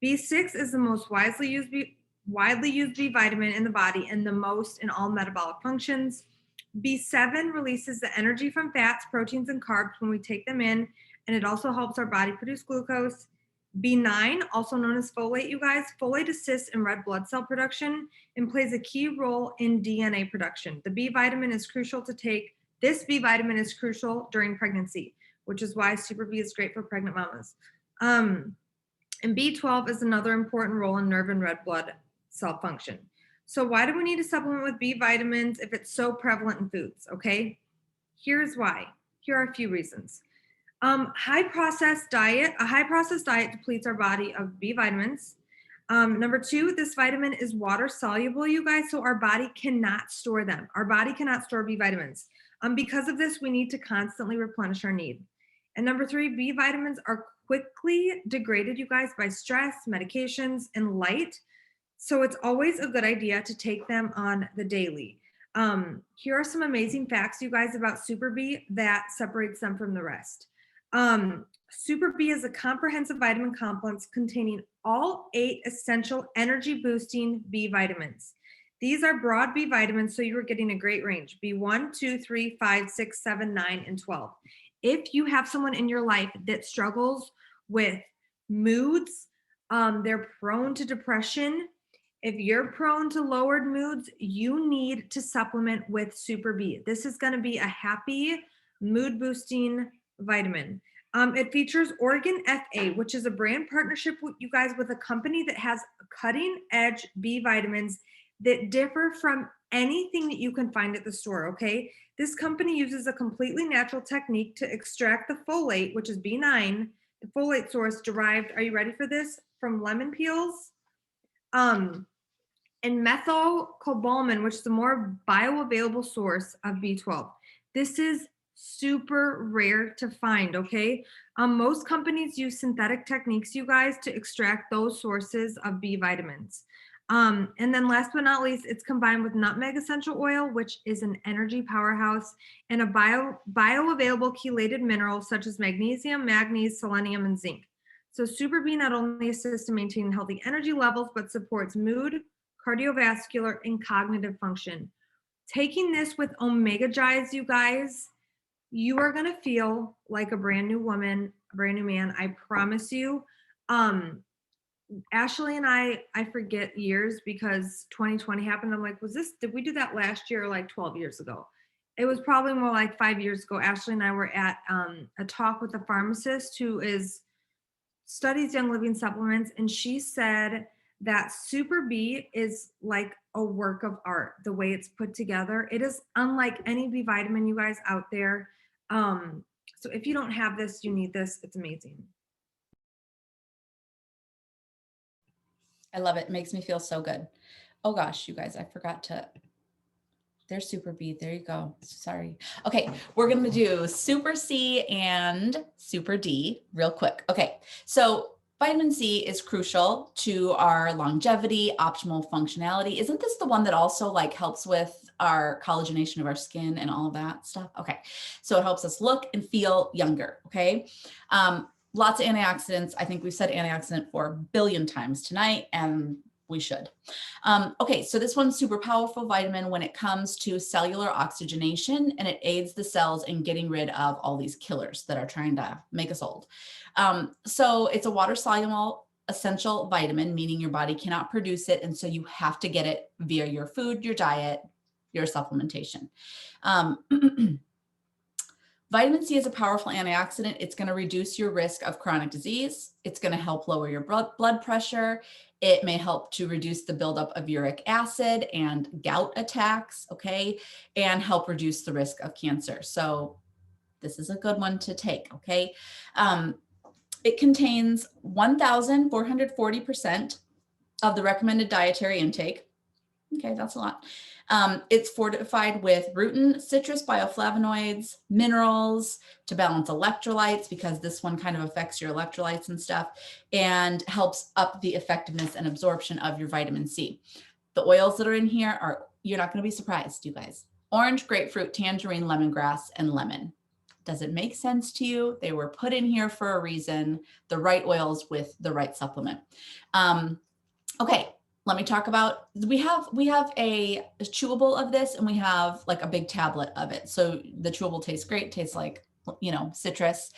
B6 is the most widely used B vitamin in the body and the most in all metabolic functions. B7 releases the energy from fats, proteins, and carbs when we take them in, and it also helps our body produce glucose. B9, also known as folate, you guys, folate assists in red blood cell production and plays a key role in DNA production. The B vitamin is crucial to take. This B vitamin is crucial during pregnancy, which is why Super B is great for pregnant mamas. And B12 is another important role in nerve and red blood cell function. So why do we need to supplement with B vitamins if it's so prevalent in foods? Okay, here's why. Here are a few reasons. High processed diet. A high processed diet depletes our body of B vitamins. Number two, this vitamin is water soluble, you guys, so our body cannot store them. Our body cannot store B vitamins. Because of this, we need to constantly replenish our need. And number three, B vitamins are quickly degraded, you guys, by stress, medications, and light. So it's always a good idea to take them on the daily. Here are some amazing facts, you guys, about Super B that separates them from the rest. Super B is a comprehensive vitamin complex containing all 8 essential energy boosting B vitamins. These are broad B vitamins, so you are getting a great range: B1, 2, 3, 5, 6, 7, 9, and 12. If you have someone in your life that struggles with moods, they're prone to depression, if you're prone to lowered moods, you need to supplement with Super B. This is going to be a happy, mood boosting vitamin. It features Oregon FA, which is a brand partnership with you guys with a company that has cutting edge B vitamins that differ from anything that you can find at the store. Okay. This company uses a completely natural technique to extract the folate, which is B9, the folate source derived, are you ready for this? From lemon peels. And methylcobalamin, which is the more bioavailable source of B12. This is super rare to find, okay? Most companies use synthetic techniques, you guys, to extract those sources of B vitamins. And then last but not least, it's combined with nutmeg essential oil, which is an energy powerhouse, and a bioavailable chelated minerals such as magnesium, manganese, selenium, and zinc. So Super B not only assists in maintaining healthy energy levels, but supports mood, cardiovascular, and cognitive function. Taking this with Omega Gives, you guys, you are going to feel like a brand new woman, a brand new man. I promise you. Ashley and I forget years because 2020 happened. I'm like, did we do that last year or like 12 years ago? It was probably more like 5 years ago. Ashley and I were at a talk with a pharmacist who studies Young Living supplements, and she said that Super B is like a work of art. The way it's put together, it is unlike any B vitamin, you guys, out there. So if you don't have this, you need this. It's amazing. I love it. It makes me feel so good. Oh gosh, you guys, I forgot to, there's Super B. There you go. Sorry. Okay. We're going to do Super C and Super D real quick. Okay. So vitamin C is crucial to our longevity, optimal functionality. Isn't this the one that also like helps with our collagenation of our skin and all of that stuff? Okay. So it helps us look and feel younger. Okay. Lots of antioxidants. I think we've said antioxidant 4 billion times tonight, and we should. Okay, so this one's super powerful vitamin when it comes to cellular oxygenation, and it aids the cells in getting rid of all these killers that are trying to make us old. So it's a water soluble essential vitamin, meaning your body cannot produce it. And so you have to get it via your food, your diet, your supplementation. Vitamin C is a powerful antioxidant. It's going to reduce your risk of chronic disease. It's going to help lower your blood pressure. It may help to reduce the buildup of uric acid and gout attacks, okay, and help reduce the risk of cancer. So this is a good one to take, okay? It contains 1,440% of the recommended dietary intake. Okay, that's a lot. It's fortified with rutin, citrus bioflavonoids, minerals to balance electrolytes, because this one kind of affects your electrolytes and stuff, and helps up the effectiveness and absorption of your vitamin C. The oils that are in here are, you're not going to be surprised, you guys. Orange, grapefruit, tangerine, lemongrass, and lemon. Does it make sense to you? They were put in here for a reason, the right oils with the right supplement. Okay. Let me talk about, we have a chewable of this, and we have like a big tablet of it. So the chewable tastes great, tastes like, you know, citrus.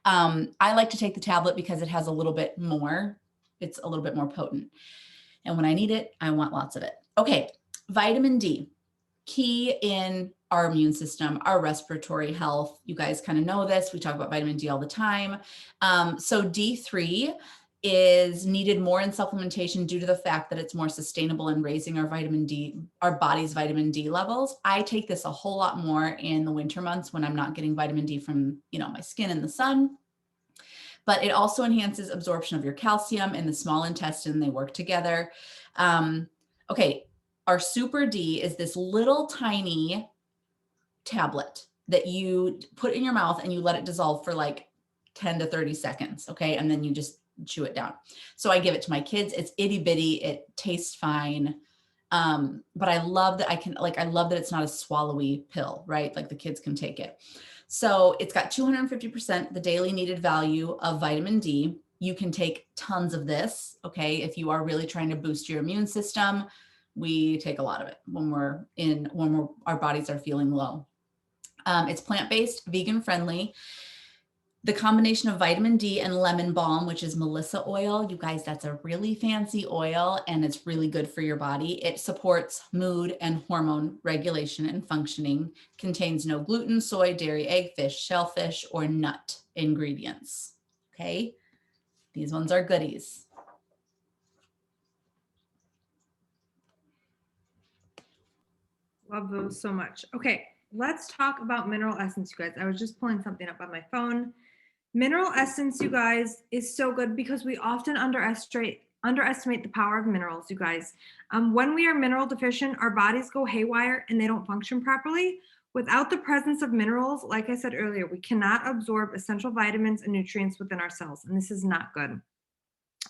I like to take the tablet because it has a little bit more, it's a little bit more potent. And when I need it, I want lots of it. Okay. Vitamin D, key in our immune system, our respiratory health. You guys kind of know this. We talk about vitamin D all the time. So D3 is needed more in supplementation due to the fact that it's more sustainable in raising our vitamin D, our body's vitamin D levels. I take this a whole lot more in the winter months when I'm not getting vitamin D from, my skin and the sun. But it also enhances absorption of your calcium in the small intestine. They work together. Okay, our Super D is this little tiny tablet that you put in your mouth and you let it dissolve for like 10 to 30 seconds. Okay. And then you just chew it down. So I give it to my kids. It's itty bitty. It tastes fine. But I love that I love that it's not a swallowy pill, right? Like the kids can take it. So it's got 250% the daily needed value of vitamin D. You can take tons of this. Okay. If you are really trying to boost your immune system, we take a lot of it when our bodies are feeling low. It's plant-based, vegan friendly. The combination of vitamin D and lemon balm, which is Melissa oil, you guys, that's a really fancy oil and it's really good for your body. It supports mood and hormone regulation and functioning, contains no gluten, soy, dairy, egg, fish, shellfish, or nut ingredients. Okay, these ones are goodies. Love those so much. Okay, let's talk about mineral essence, you guys. I was just pulling something up on my phone. Mineral essence, you guys, is so good because we often underestimate the power of minerals, you guys. When we are mineral deficient, our bodies go haywire and they don't function properly. Without the presence of minerals, like I said earlier, we cannot absorb essential vitamins and nutrients within our cells, and this is not good.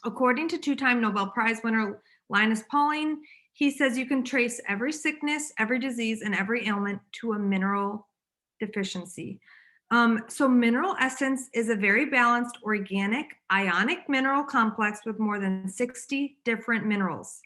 According to two-time Nobel Prize winner Linus Pauling, he says you can trace every sickness, every disease, and every ailment to a mineral deficiency. So mineral essence is a very balanced organic ionic mineral complex with more than 60 different minerals.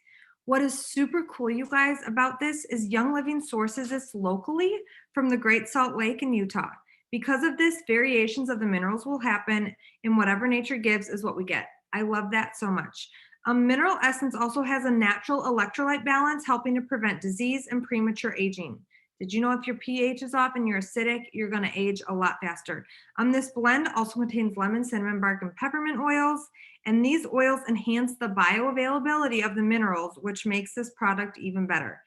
What is super cool, you guys, about this is Young Living sources this locally from the Great Salt Lake in Utah. Because of this, variations of the minerals will happen, and whatever nature gives is what we get. I love that so much. Mineral essence also has a natural electrolyte balance, helping to prevent disease and premature aging. Did you know if your pH is off and you're acidic, you're going to age a lot faster? This blend also contains lemon, cinnamon bark, and peppermint oils, and these oils enhance the bioavailability of the minerals, which makes this product even better.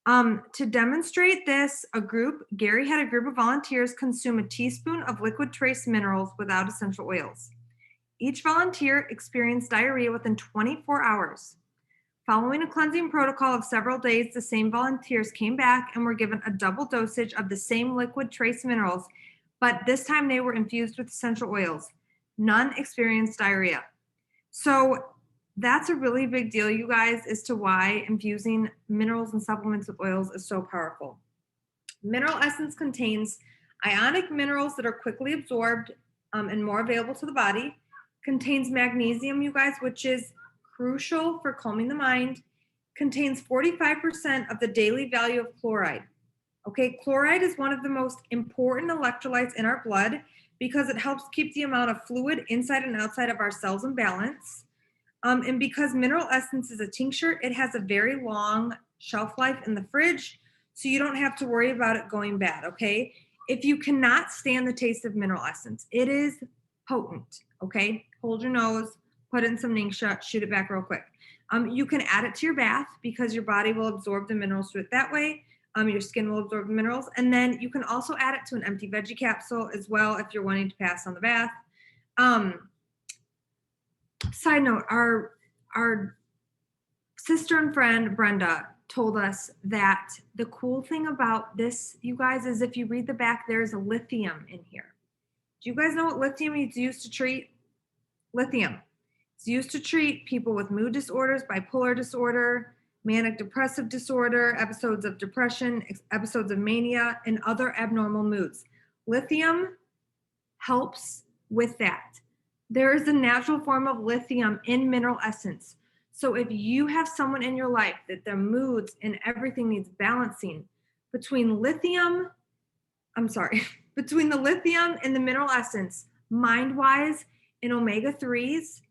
To demonstrate this, Gary had a group of volunteers consume a teaspoon of liquid trace minerals without essential oils. Each volunteer experienced diarrhea within 24 hours. Following a cleansing protocol of several days, the same volunteers came back and were given a double dosage of the same liquid trace minerals, but this time they were infused with essential oils. None experienced diarrhea. So that's a really big deal, you guys, as to why infusing minerals and supplements with oils is so powerful. Mineral essence contains ionic minerals that are quickly absorbed and more available to the body. Contains magnesium, you guys, which is crucial for calming the mind. Contains 45% of the daily value of chloride. Okay, chloride is one of the most important electrolytes in our blood because it helps keep the amount of fluid inside and outside of our cells in balance. And because mineral essence is a tincture, it has a very long shelf life in the fridge, so you don't have to worry about it going bad, okay? If you cannot stand the taste of mineral essence, it is potent, okay? Hold your nose, put it in some Ningxia, shoot it back real quick. You can add it to your bath because your body will absorb the minerals through it that way. Your skin will absorb the minerals. And then you can also add it to an empty veggie capsule as well if you're wanting to pass on the bath. Side note, our sister and friend Brenda told us that the cool thing about this, you guys, is if you read the back, there's a lithium in here. Do you guys know what lithium is used to treat? Lithium. It's used to treat people with mood disorders, bipolar disorder, manic depressive disorder, episodes of depression, episodes of mania, and other abnormal moods. Lithium helps with that. There is a natural form of lithium in mineral essence. So if you have someone in your life that their moods and everything needs balancing between the lithium and the mineral essence, mind-wise, and omega-3s,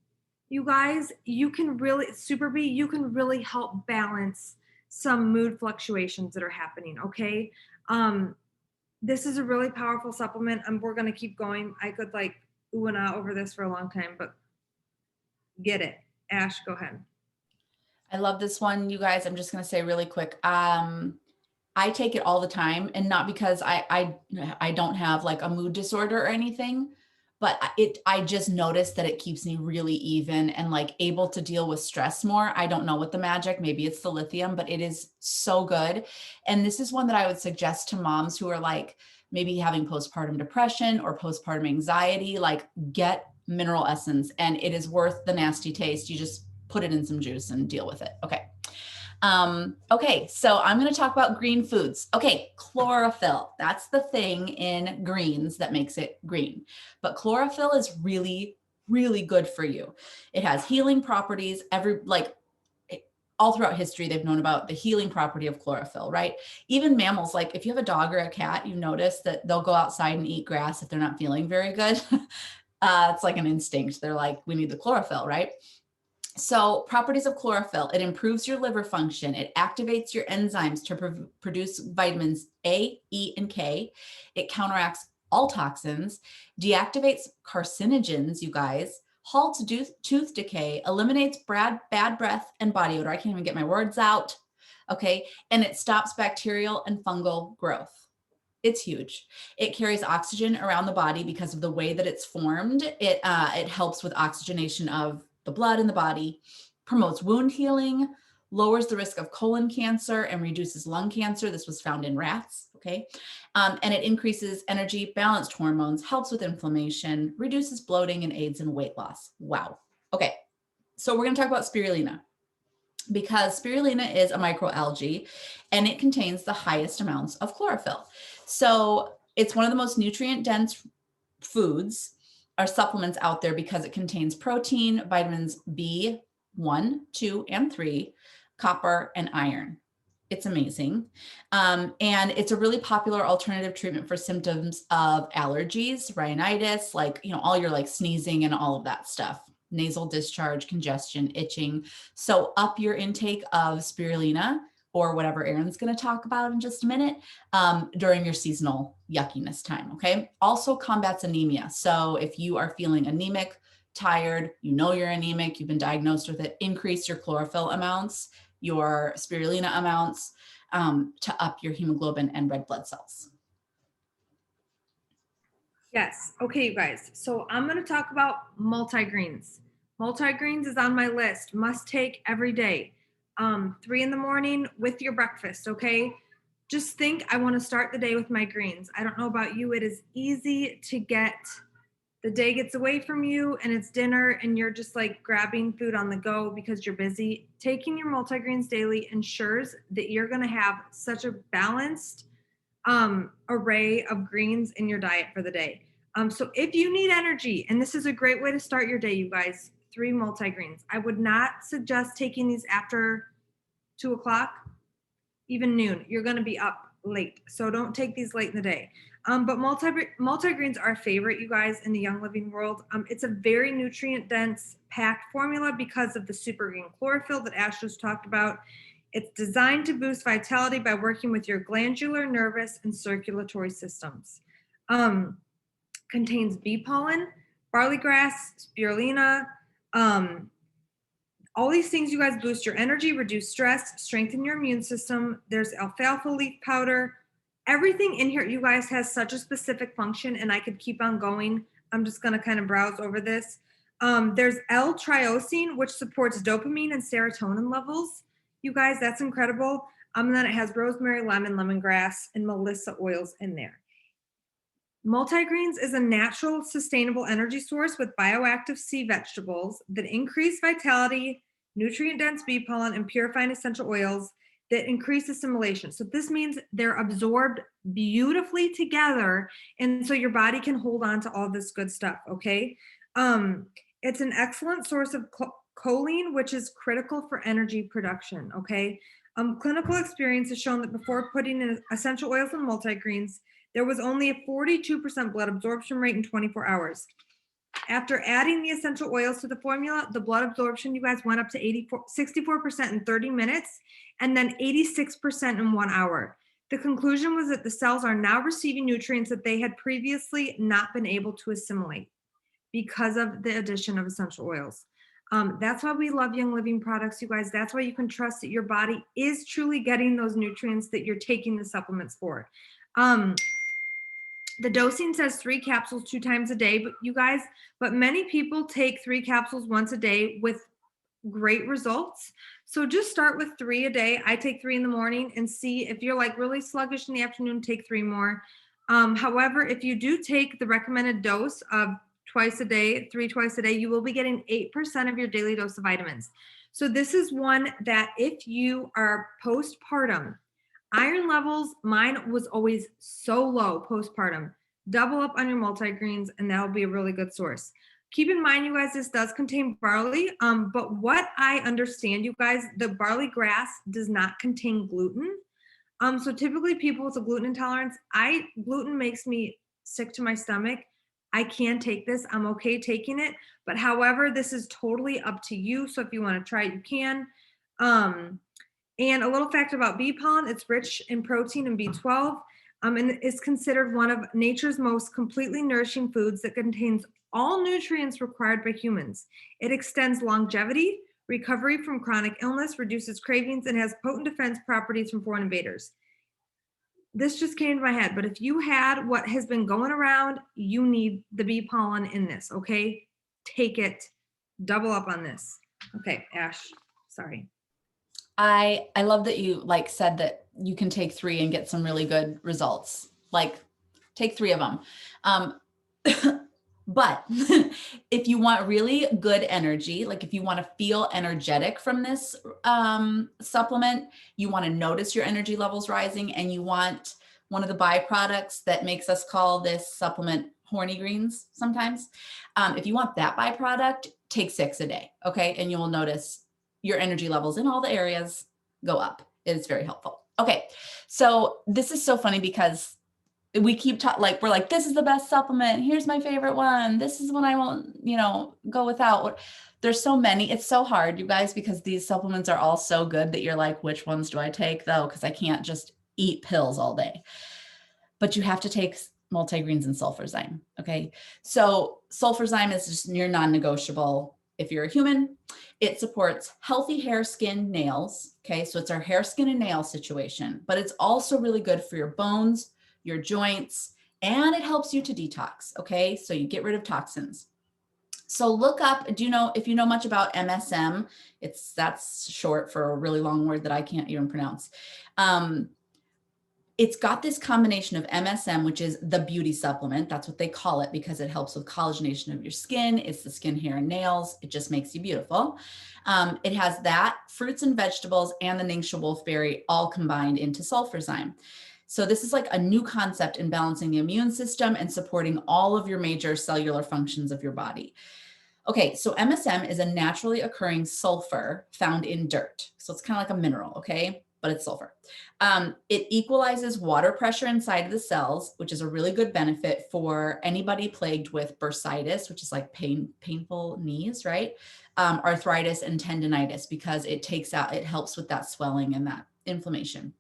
you guys, you can really, Super B, you can really help balance some mood fluctuations that are happening, okay? This is a really powerful supplement, and we're going to keep going. I could ooh and ah over this for a long time, but get it. Ash, go ahead. I love this one, you guys. I'm just going to say really quick. I take it all the time, and not because I don't have like a mood disorder or anything, but I just noticed that it keeps me really even and like able to deal with stress more. I don't know what the magic, maybe it's the lithium, but it is so good. And this is one that I would suggest to moms who are like maybe having postpartum depression or postpartum anxiety, like get mineral essence, and it is worth the nasty taste. You just put it in some juice and deal with it. Okay. Okay, so I'm going to talk about green foods. Okay, chlorophyll. That's the thing in greens that makes it green. But chlorophyll is really, really good for you. It has healing properties. All throughout history, they've known about the healing property of chlorophyll, right? Even mammals, like if you have a dog or a cat, you notice that they'll go outside and eat grass if they're not feeling very good. It's like an instinct. They're like, we need the chlorophyll, right? So properties of chlorophyll: it improves your liver function. It activates your enzymes to produce vitamins A, E, and K. It counteracts all toxins, deactivates carcinogens, you guys, halts tooth decay, eliminates bad breath and body odor. I can't even get my words out. Okay. And it stops bacterial and fungal growth. It's huge. It carries oxygen around the body because of the way that it's formed. It helps with oxygenation of the blood in the body, promotes wound healing, lowers the risk of colon cancer, and reduces lung cancer. This was found in rats. Okay. And it increases energy, balanced hormones, helps with inflammation, reduces bloating, and aids in weight loss. Wow. Okay. So we're going to talk about spirulina, because spirulina is a microalgae and it contains the highest amounts of chlorophyll. So it's one of the most nutrient dense foods or supplements out there because it contains protein, vitamins B1, 2, and 3, copper, and iron. It's amazing. And it's a really popular alternative treatment for symptoms of allergies, rhinitis, like, all your like sneezing and all of that stuff, nasal discharge, congestion, itching. So up your intake of spirulina, or whatever Erin's going to talk about in just a minute, during your seasonal yuckiness time. Okay. Also combats anemia. So if you are feeling anemic, tired, you're anemic, you've been diagnosed with it, increase your chlorophyll amounts, your spirulina amounts, to up your hemoglobin and red blood cells. Yes. Okay, you guys. So I'm going to talk about multigreens. Multigreens is on my list. Must take every day. 3 in the morning with your breakfast. Okay. Just think, I want to start the day with my greens. I don't know about you. It is easy to get, the day gets away from you and it's dinner and you're just like grabbing food on the go because you're busy. Taking your multigreens daily ensures that you're going to have such a balanced array of greens in your diet for the day. So if you need energy, and this is a great way to start your day, you guys, 3 multigreens. I would not suggest taking these after 2 o'clock, even noon. You're going to be up late. So don't take these late in the day. But multigreens are a favorite, you guys, in the Young Living world. It's a very nutrient dense packed formula because of the super green chlorophyll that Ash just talked about. It's designed to boost vitality by working with your glandular, nervous, and circulatory systems. Contains bee pollen, barley grass, spirulina. All these things, you guys, boost your energy, reduce stress, strengthen your immune system. There's alfalfa leaf powder. Everything in here, you guys, has such a specific function, and I could keep on going. I'm just going to kind of browse over this. There's L-triosine, which supports dopamine and serotonin levels. You guys, that's incredible. And then it has rosemary, lemon, lemongrass, and melissa oils in there. Multigreens is a natural, sustainable energy source with bioactive sea vegetables that increase vitality, nutrient-dense bee pollen, and purifying essential oils that increase assimilation. So this means they're absorbed beautifully together, and so your body can hold on to all this good stuff, okay? It's an excellent source of choline, which is critical for energy production, okay? Clinical experience has shown that before putting in essential oils and multigreens, there was only a 42% blood absorption rate in 24 hours. After adding the essential oils to the formula, the blood absorption, you guys, went up to 64% in 30 minutes and then 86% in 1 hour. The conclusion was that the cells are now receiving nutrients that they had previously not been able to assimilate because of the addition of essential oils. That's why we love Young Living products, you guys. That's why you can trust that your body is truly getting those nutrients that you're taking the supplements for. Um, the dosing says 3 capsules 2 times a day, but you guys, but many people take 3 capsules once a day with great results. So just start with 3 a day. I take 3 in the morning and see if you're like really sluggish in the afternoon, take 3 more. However, if you do take the recommended dose of twice a day, 3 twice a day, you will be getting 8% of your daily dose of vitamins. So this is one that if you are postpartum, iron levels, mine was always so low postpartum. Double up on your multigreens, and that'll be a really good source. Keep in mind, you guys, this does contain barley. But what I understand, you guys, the barley grass does not contain gluten. So typically people with a gluten intolerance, gluten makes me sick to my stomach. I can take this. I'm okay taking it. But however, this is totally up to you. So if you want to try it, you can. And a little fact about bee pollen, it's rich in protein and B12, and is considered one of nature's most completely nourishing foods that contains all nutrients required by humans. It extends longevity, recovery from chronic illness, reduces cravings, and has potent defense properties from foreign invaders. This just came to my head, but if you had what has been going around, you need the bee pollen in this, okay? Take it, double up on this. Okay, Ash, sorry. I love that you like said that you can take 3 and get some really good results. Like take 3 of them. But if you want really good energy, like if you want to feel energetic from this supplement, you want to notice your energy levels rising, and you want one of the byproducts that makes us call this supplement horny greens sometimes. If you want that byproduct, take 6 a day. Okay. And you will notice your energy levels in all the areas go up. It's very helpful. Okay. So this is so funny because we keep talking, like, we're like, this is the best supplement. Here's my favorite one. This is one I won't, go without. There's so many. It's so hard, you guys, because these supplements are all so good that you're like, which ones do I take though? Because I can't just eat pills all day. But you have to take multigreens and sulfurzyme. Okay. So sulfurzyme is just your non-negotiable. If you're a human, it supports healthy hair, skin, nails. Okay. So it's our hair, skin, and nail situation, but it's also really good for your bones, your joints, and it helps you to detox. Okay. So you get rid of toxins. So look up, if you know much about MSM, that's short for a really long word that I can't even pronounce. It's got this combination of MSM, which is the beauty supplement. That's what they call it because it helps with collagenation of your skin. It's the skin, hair, and nails. It just makes you beautiful. It has that, fruits and vegetables, and the Ningxia wolfberry all combined into sulfurzyme. So this is like a new concept in balancing the immune system and supporting all of your major cellular functions of your body. Okay, so MSM is a naturally occurring sulfur found in dirt. So it's kind of like a mineral, okay? But it's sulfur. It equalizes water pressure inside of the cells, which is a really good benefit for anybody plagued with bursitis, which is like painful knees, right? Arthritis and tendonitis, because it helps with that swelling and that inflammation.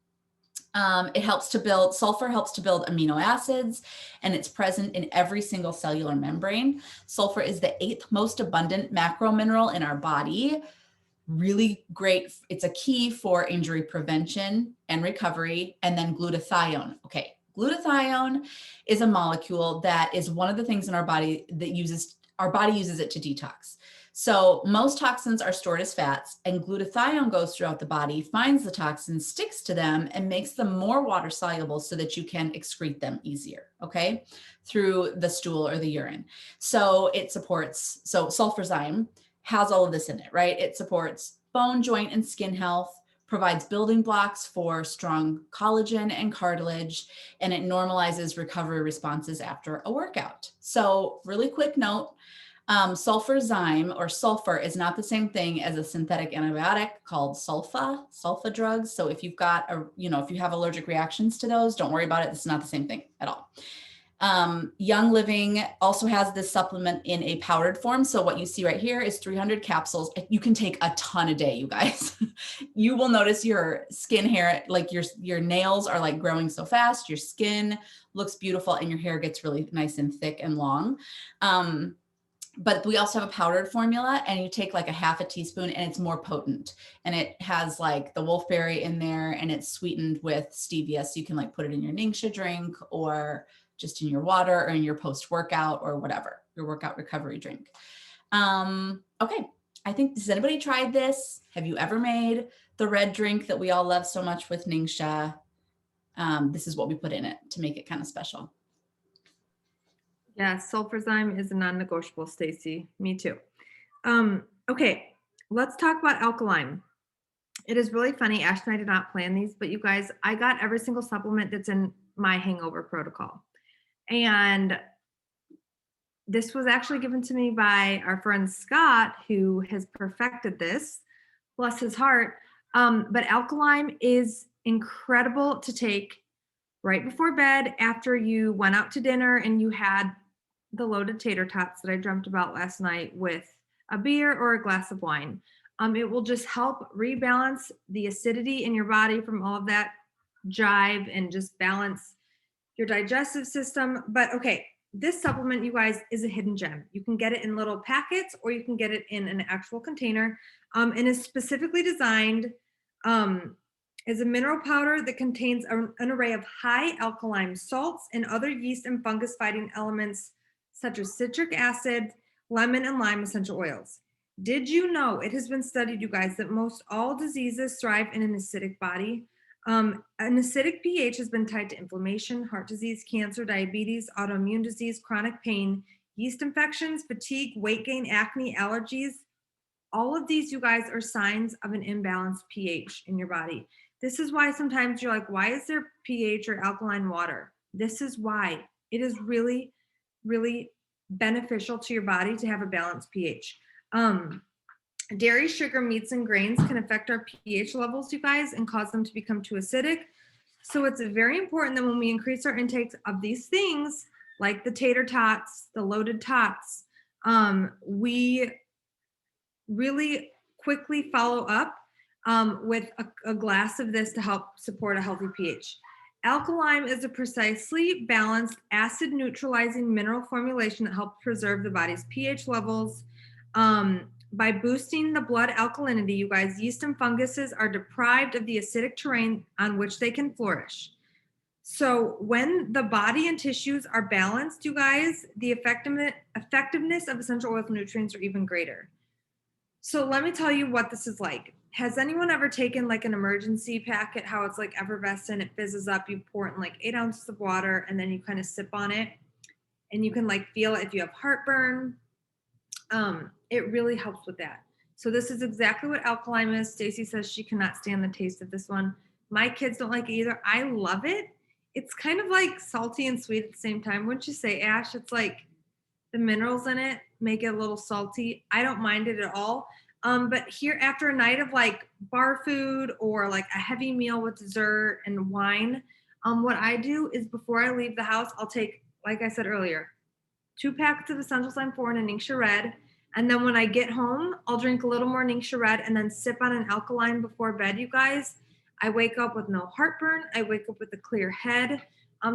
Sulfur helps to build amino acids, and it's present in every single cellular membrane. Sulfur is the 8th most abundant macro mineral in our body. Really great. It's a key for injury prevention and recovery. And then glutathione. Okay. Glutathione is a molecule that is one of the things in our body that our body uses it to detox. So most toxins are stored as fats, and glutathione goes throughout the body, finds the toxins, sticks to them, and makes them more water soluble so that you can excrete them easier, okay, through the stool or the urine. So sulfurzyme has all of this in it, right? It supports bone, joint, and skin health, provides building blocks for strong collagen and cartilage, and it normalizes recovery responses after a workout. So really quick note, sulfurzyme or sulfur is not the same thing as a synthetic antibiotic called sulfa drugs. So if you've got if you have allergic reactions to those, don't worry about it. It's not the same thing at all. Young Living also has this supplement in a powdered form. So what you see right here is 300 capsules. You can take a ton a day, you guys. You will notice your skin hair, like your nails are like growing so fast, your skin looks beautiful, and your hair gets really nice and thick and long. But we also have a powdered formula, and you take like a half a teaspoon, and it's more potent, and it has like the wolfberry in there, and it's sweetened with stevia. So you can like put it in your Ningxia drink, or just in your water, or in your post-workout, or whatever, your workout recovery drink. Okay. I think, has anybody tried this? Have you ever made the red drink that we all love so much with Ningxia? This is what we put in it to make it kind of special. Yeah, sulfurzyme is a non-negotiable, Stacy. Me too. Okay, let's talk about alkaline. It is really funny. Ash and I did not plan these, but you guys, I got every single supplement that's in my hangover protocol. And this was actually given to me by our friend Scott, who has perfected this, bless his heart. But alkaline is incredible to take right before bed after you went out to dinner and you had the loaded tater tots that I dreamt about last night with a beer or a glass of wine. It will just help rebalance the acidity in your body from all of that jive and just balance your digestive system. But okay, this supplement, you guys, is a hidden gem. You can get it in little packets or you can get it in an actual container, and is specifically designed as a mineral powder that contains an array of high alkaline salts and other yeast and fungus fighting elements such as citric acid, lemon, and lime essential oils. Did you know it has been studied, you guys, that most all diseases thrive in an acidic body? An acidic pH has been tied to inflammation, heart disease, cancer, diabetes, autoimmune disease, chronic pain, yeast infections, fatigue, weight gain, acne, allergies. All of these, you guys, are signs of an imbalanced pH in your body. This is why sometimes you're like, why is there pH or alkaline water? This is why. It is really, really beneficial to your body to have a balanced pH. Dairy, sugar, meats, and grains can affect our pH levels, you guys, and cause them to become too acidic. So it's very important that when we increase our intakes of these things, like the tater tots, the loaded tots, we really quickly follow up with a glass of this to help support a healthy pH. Alkaline is a precisely balanced acid neutralizing mineral formulation that helps preserve the body's pH levels. By boosting the blood alkalinity, you guys, yeast and funguses are deprived of the acidic terrain on which they can flourish. So when the body and tissues are balanced, you guys, the effectiveness of essential oils and nutrients are even greater. So let me tell you what this is like. Has anyone ever taken like an emergency packet, how it's like effervescent, it fizzes up, you pour it in like 8 ounces of water, and then you kind of sip on it, and you can like feel it if you have heartburn. It really helps with that. So this is exactly what alkaline is. Stacy says she cannot stand the taste of this one. My kids don't like it either. I love it. It's kind of like salty and sweet at the same time. Wouldn't you say, Ash? It's like the minerals in it make it a little salty. I don't mind it at all. But here, after a night of like bar food or like a heavy meal with dessert and wine, what I do is before I leave the house, I'll take, like I said earlier, 2 packets of Essential Sign 4 and a Ningxia Red. And then when I get home, I'll drink a little more Ningxia Red and then sip on an alkaline before bed, you guys. I wake up with no heartburn. I wake up with a clear head.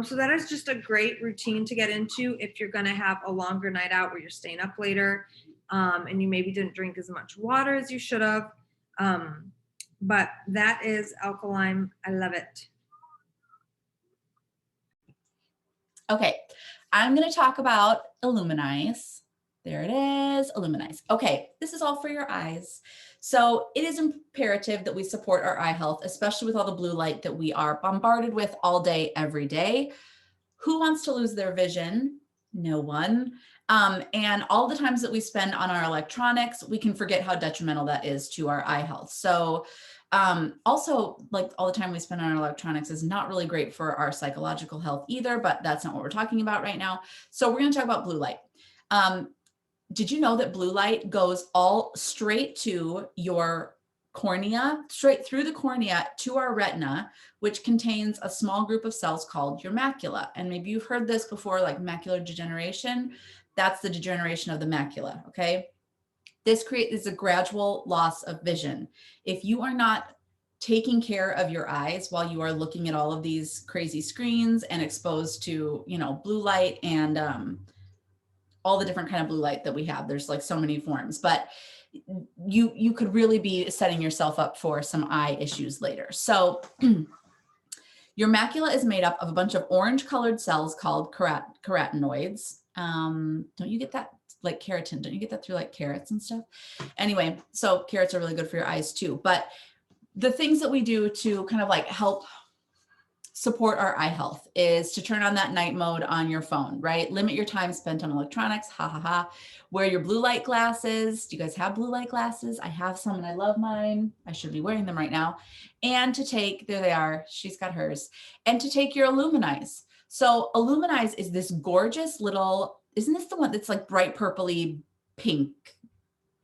So that is just a great routine to get into if you're going to have a longer night out where you're staying up later, and you maybe didn't drink as much water as you should have. But that is alkaline. I love it. Okay, I'm going to talk about Illuminize. There it is, Illuminize. Okay, this is all for your eyes. So it is imperative that we support our eye health, especially with all the blue light that we are bombarded with all day, every day. Who wants to lose their vision? No one. And all the times that we spend on our electronics, we can forget how detrimental that is to our eye health. So also, like all the time we spend on our electronics is not really great for our psychological health either, but that's not what we're talking about right now. So we're going to talk about blue light. Did you know that blue light goes all straight to your cornea, straight through the cornea to our retina, which contains a small group of cells called your macula? And maybe you've heard this before, like macular degeneration. That's the degeneration of the macula, okay? This is a gradual loss of vision. If you are not taking care of your eyes while you are looking at all of these crazy screens and exposed to, blue light and all the different kind of blue light that we have. There's like so many forms, but you could really be setting yourself up for some eye issues later. So your macula is made up of a bunch of orange colored cells called carotenoids. Don't you get that like keratin? Don't you get that through like carrots and stuff? Anyway, so carrots are really good for your eyes too. But the things that we do to kind of like help support our eye health is to turn on that night mode on your phone, right? Limit your time spent on electronics. Ha ha ha. Wear your blue light glasses. Do you guys have blue light glasses? I have some and I love mine. I should be wearing them right now. And to take, there they are. She's got hers. And to take your Illuminize. So Illuminize is this gorgeous little, isn't this the one that's like bright purpley pink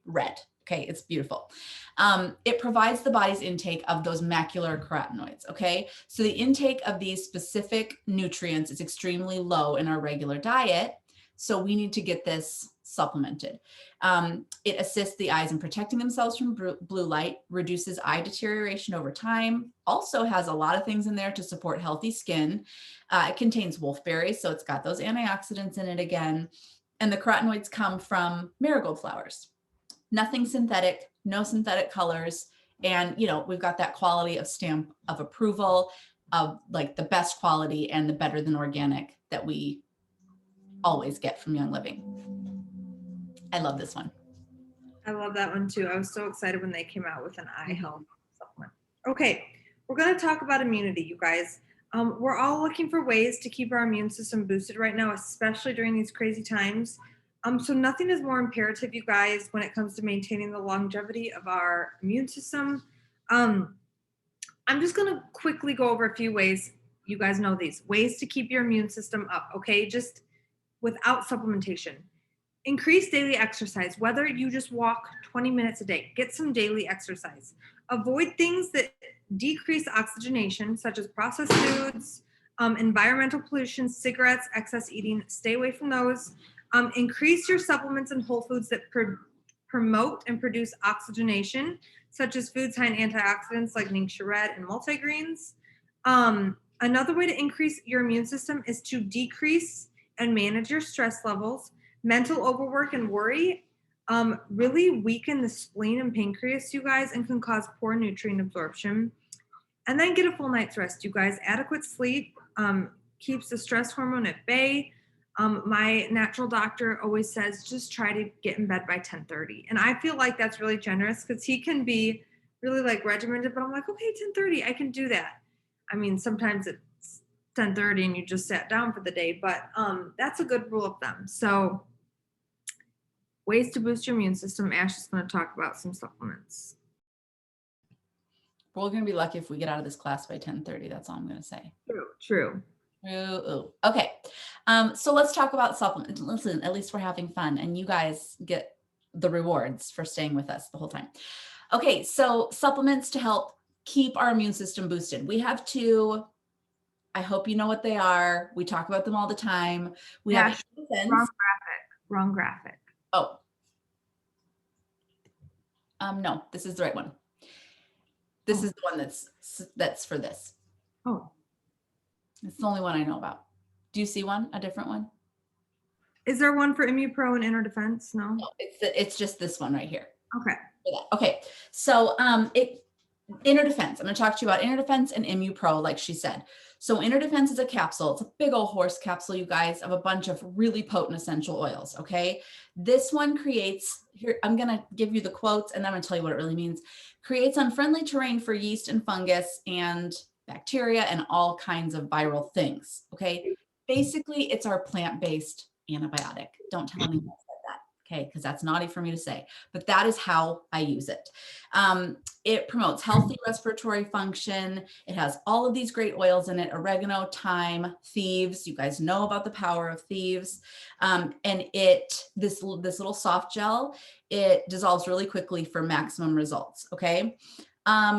red? Okay, it's beautiful. It provides the body's intake of those macular carotenoids, okay? So the intake of these specific nutrients is extremely low in our regular diet, so we need to get this supplemented. It assists the eyes in protecting themselves from blue light, reduces eye deterioration over time, also has a lot of things in there to support healthy skin. It contains wolfberries, so it's got those antioxidants in it again, and the carotenoids come from marigold flowers. Nothing synthetic, no synthetic colors. And, you know, we've got that quality of stamp of approval of like the best quality and the better than organic that we always get from Young Living. I love this one. I love that one too. I was so excited when they came out with an eye health supplement. Okay, we're going to talk about immunity, you guys. We're all looking for ways to keep our immune system boosted right now, especially during these crazy times. So nothing is more imperative, you guys, when it comes to maintaining the longevity of our immune system. I'm just going to quickly go over a few ways. You guys know these ways to keep your immune system up, okay? Just without supplementation. Increase daily exercise, whether you just walk 20 minutes a day, get some daily exercise. Avoid things that decrease oxygenation, such as processed foods, environmental pollution, cigarettes, excess eating, stay away from those. Increase your supplements and whole foods that promote and produce oxygenation, such as foods high in antioxidants like ningxia red and multigreens. Another way to increase your immune system is to decrease and manage your stress levels. Mental overwork and worry really weaken the spleen and pancreas, you guys, and can cause poor nutrient absorption. And then get a full night's rest, you guys. Adequate sleep keeps the stress hormone at bay. My natural doctor always says, just try to get in bed by 10:30. And I feel like that's really generous because he can be really like regimented, but I'm like, okay, 10:30, I can do that. I mean, sometimes it's 10:30 and you just sat down for the day, but that's a good rule of thumb. So ways to boost your immune system. Ash is going to talk about some supplements. We're going to be lucky if we get out of this class by 10:30. That's all I'm going to say. True. Ooh. Okay. So let's talk about supplements. Listen, at least we're having fun and you guys get the rewards for staying with us the whole time. Okay. So supplements to help keep our immune system boosted. We have two. I hope you know what they are. We talk about them all the time. We have wrong graphic. Oh. No, this is the right one. This is the one that's for this. Oh. It's the only one I know about. Do you see one? A different one? Is there one for ImmuPro and Inner Defense? No, it's just this one right here. Okay. Okay. So Inner Defense. I'm going to talk to you about Inner Defense and ImmuPro, like she said. So Inner Defense is a capsule. It's a big old horse capsule, you guys, of a bunch of really potent essential oils. Okay. This one creates, here, I'm going to give you the quotes and then I'm going to tell you what it really means. Creates unfriendly terrain for yeast and fungus and bacteria and all kinds of viral things. Okay. Basically, it's our plant-based antibiotic. Don't tell anyone I said that. Okay. Because that's naughty for me to say, but that is how I use it. It promotes healthy respiratory function. It has all of these great oils in it: oregano, thyme, thieves. You guys know about the power of thieves. And this little soft gel, it dissolves really quickly for maximum results. Okay. Let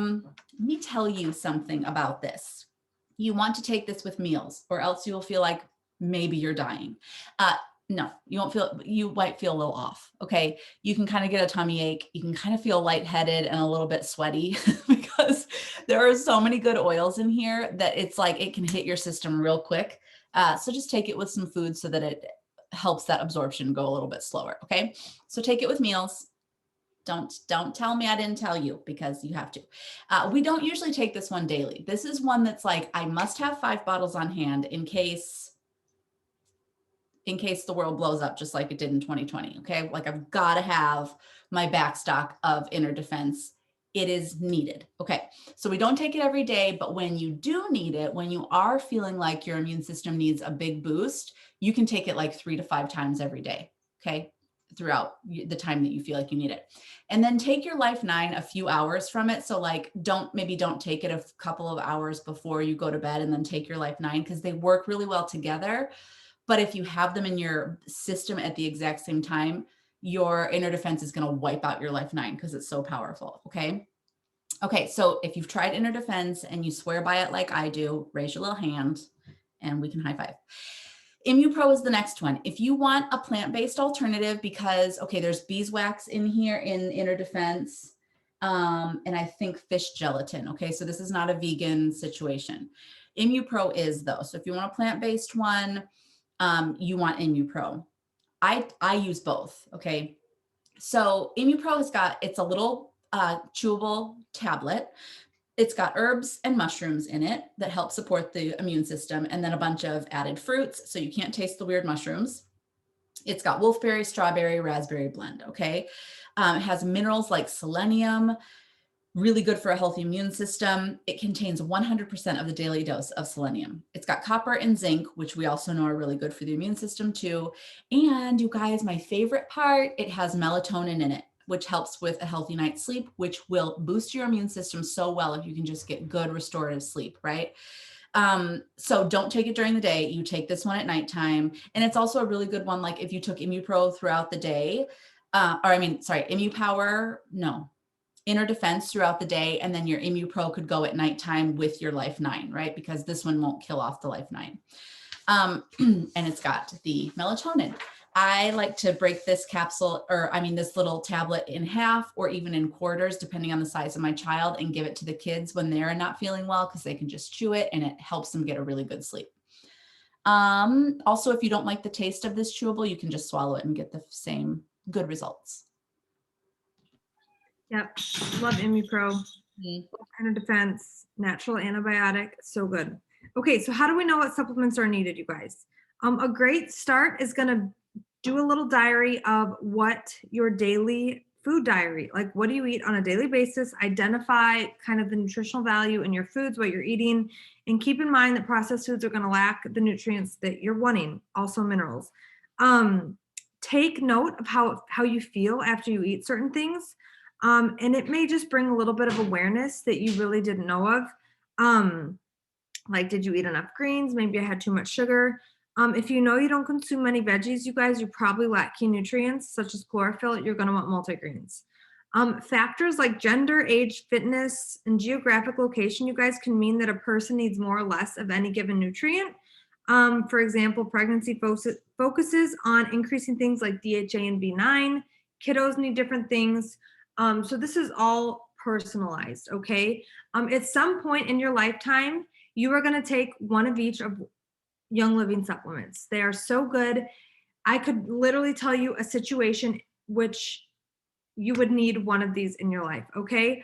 me tell you something about this. You want to take this with meals or else you will feel like maybe you're dying. No, you won't feel, you might feel a little off. Okay. You can kind of get a tummy ache. You can kind of feel lightheaded and a little bit sweaty because there are so many good oils in here that it's like, it can hit your system real quick. So just take it with some food so that it helps that absorption go a little bit slower. Okay. So take it with meals. Don't tell me I didn't tell you, because you have to. We don't usually take this one daily. This is one that's like, I must have 5 bottles on hand in case the world blows up just like it did in 2020. Okay. Like I've got to have my backstock of inner defense. It is needed. Okay. So we don't take it every day, but when you do need it, when you are feeling like your immune system needs a big boost, you can take it like 3 to 5 times every day. Okay. Throughout the time that you feel like you need it. And then take your Life 9 a few hours from it. So like, don't take it a couple of hours before you go to bed and then take your Life 9, because they work really well together. But if you have them in your system at the exact same time, your inner defense is going to wipe out your Life 9 because it's so powerful. Okay. Okay. So if you've tried inner defense and you swear by it like I do, raise your little hand and we can high five. ImmuPro is the next one. If you want a plant-based alternative, because, okay, there's beeswax in here in inner defense, and I think fish gelatin. Okay. So this is not a vegan situation. ImmuPro is, though. So if you want a plant-based one, you want ImmuPro. I use both. Okay. So ImmuPro has got, it's a little chewable tablet. It's got herbs and mushrooms in it that help support the immune system, and then a bunch of added fruits, so you can't taste the weird mushrooms. It's got wolfberry, strawberry, raspberry blend. Okay. It has minerals like selenium, really good for a healthy immune system. It contains 100% of the daily dose of selenium. It's got copper and zinc, which we also know are really good for the immune system too. And you guys, my favorite part, it has melatonin in it, which helps with a healthy night's sleep, which will boost your immune system so well if you can just get good restorative sleep, right? So don't take it during the day. You take this one at nighttime. And it's also a really good one. Like if you took ImmuPro throughout the day, ImmuPower, no, inner defense throughout the day, and then your ImmuPro could go at nighttime with your Life 9, right? Because this one won't kill off the Life 9. And it's got the melatonin. I like to break this capsule, this little tablet in half or even in quarters, depending on the size of my child, and give it to the kids when they're not feeling well, because they can just chew it and it helps them get a really good sleep. Also, if you don't like the taste of this chewable, you can just swallow it and get the same good results. Yep. Love ImmuPro. Inner defense, natural antibiotic. So good. Okay. So how do we know what supplements are needed, you guys? A great start is going to do a little diary of what your daily food diary, like what do you eat on a daily basis, identify kind of the nutritional value in your foods, what you're eating, and keep in mind that processed foods are going to lack the nutrients that you're wanting, also minerals. Take note of how you feel after you eat certain things. And it may just bring a little bit of awareness that you really didn't know of. Like, did you eat enough greens? Maybe I had too much sugar. If you know you don't consume many veggies, you guys, you're probably lacking nutrients such as chlorophyll. You're going to want multigreens. Factors like gender, age, fitness, and geographic location, you guys, can mean that a person needs more or less of any given nutrient. For example, pregnancy focuses on increasing things like DHA and B9. Kiddos need different things. So this is all personalized, okay? At some point in your lifetime, you are going to take one of each of Young Living supplements. They are so good. I could literally tell you a situation which you would need one of these in your life, okay?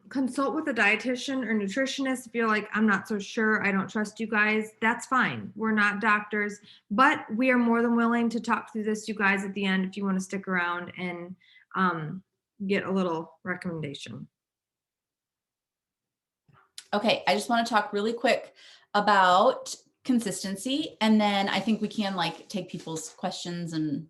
Consult with a dietitian or nutritionist if you're like, I'm not so sure, I don't trust you guys. That's fine. We're not doctors, but we are more than willing to talk through this, you guys, at the end if you want to stick around and get a little recommendation. Okay, I just want to talk really quick about consistency, and then I think we can take people's questions and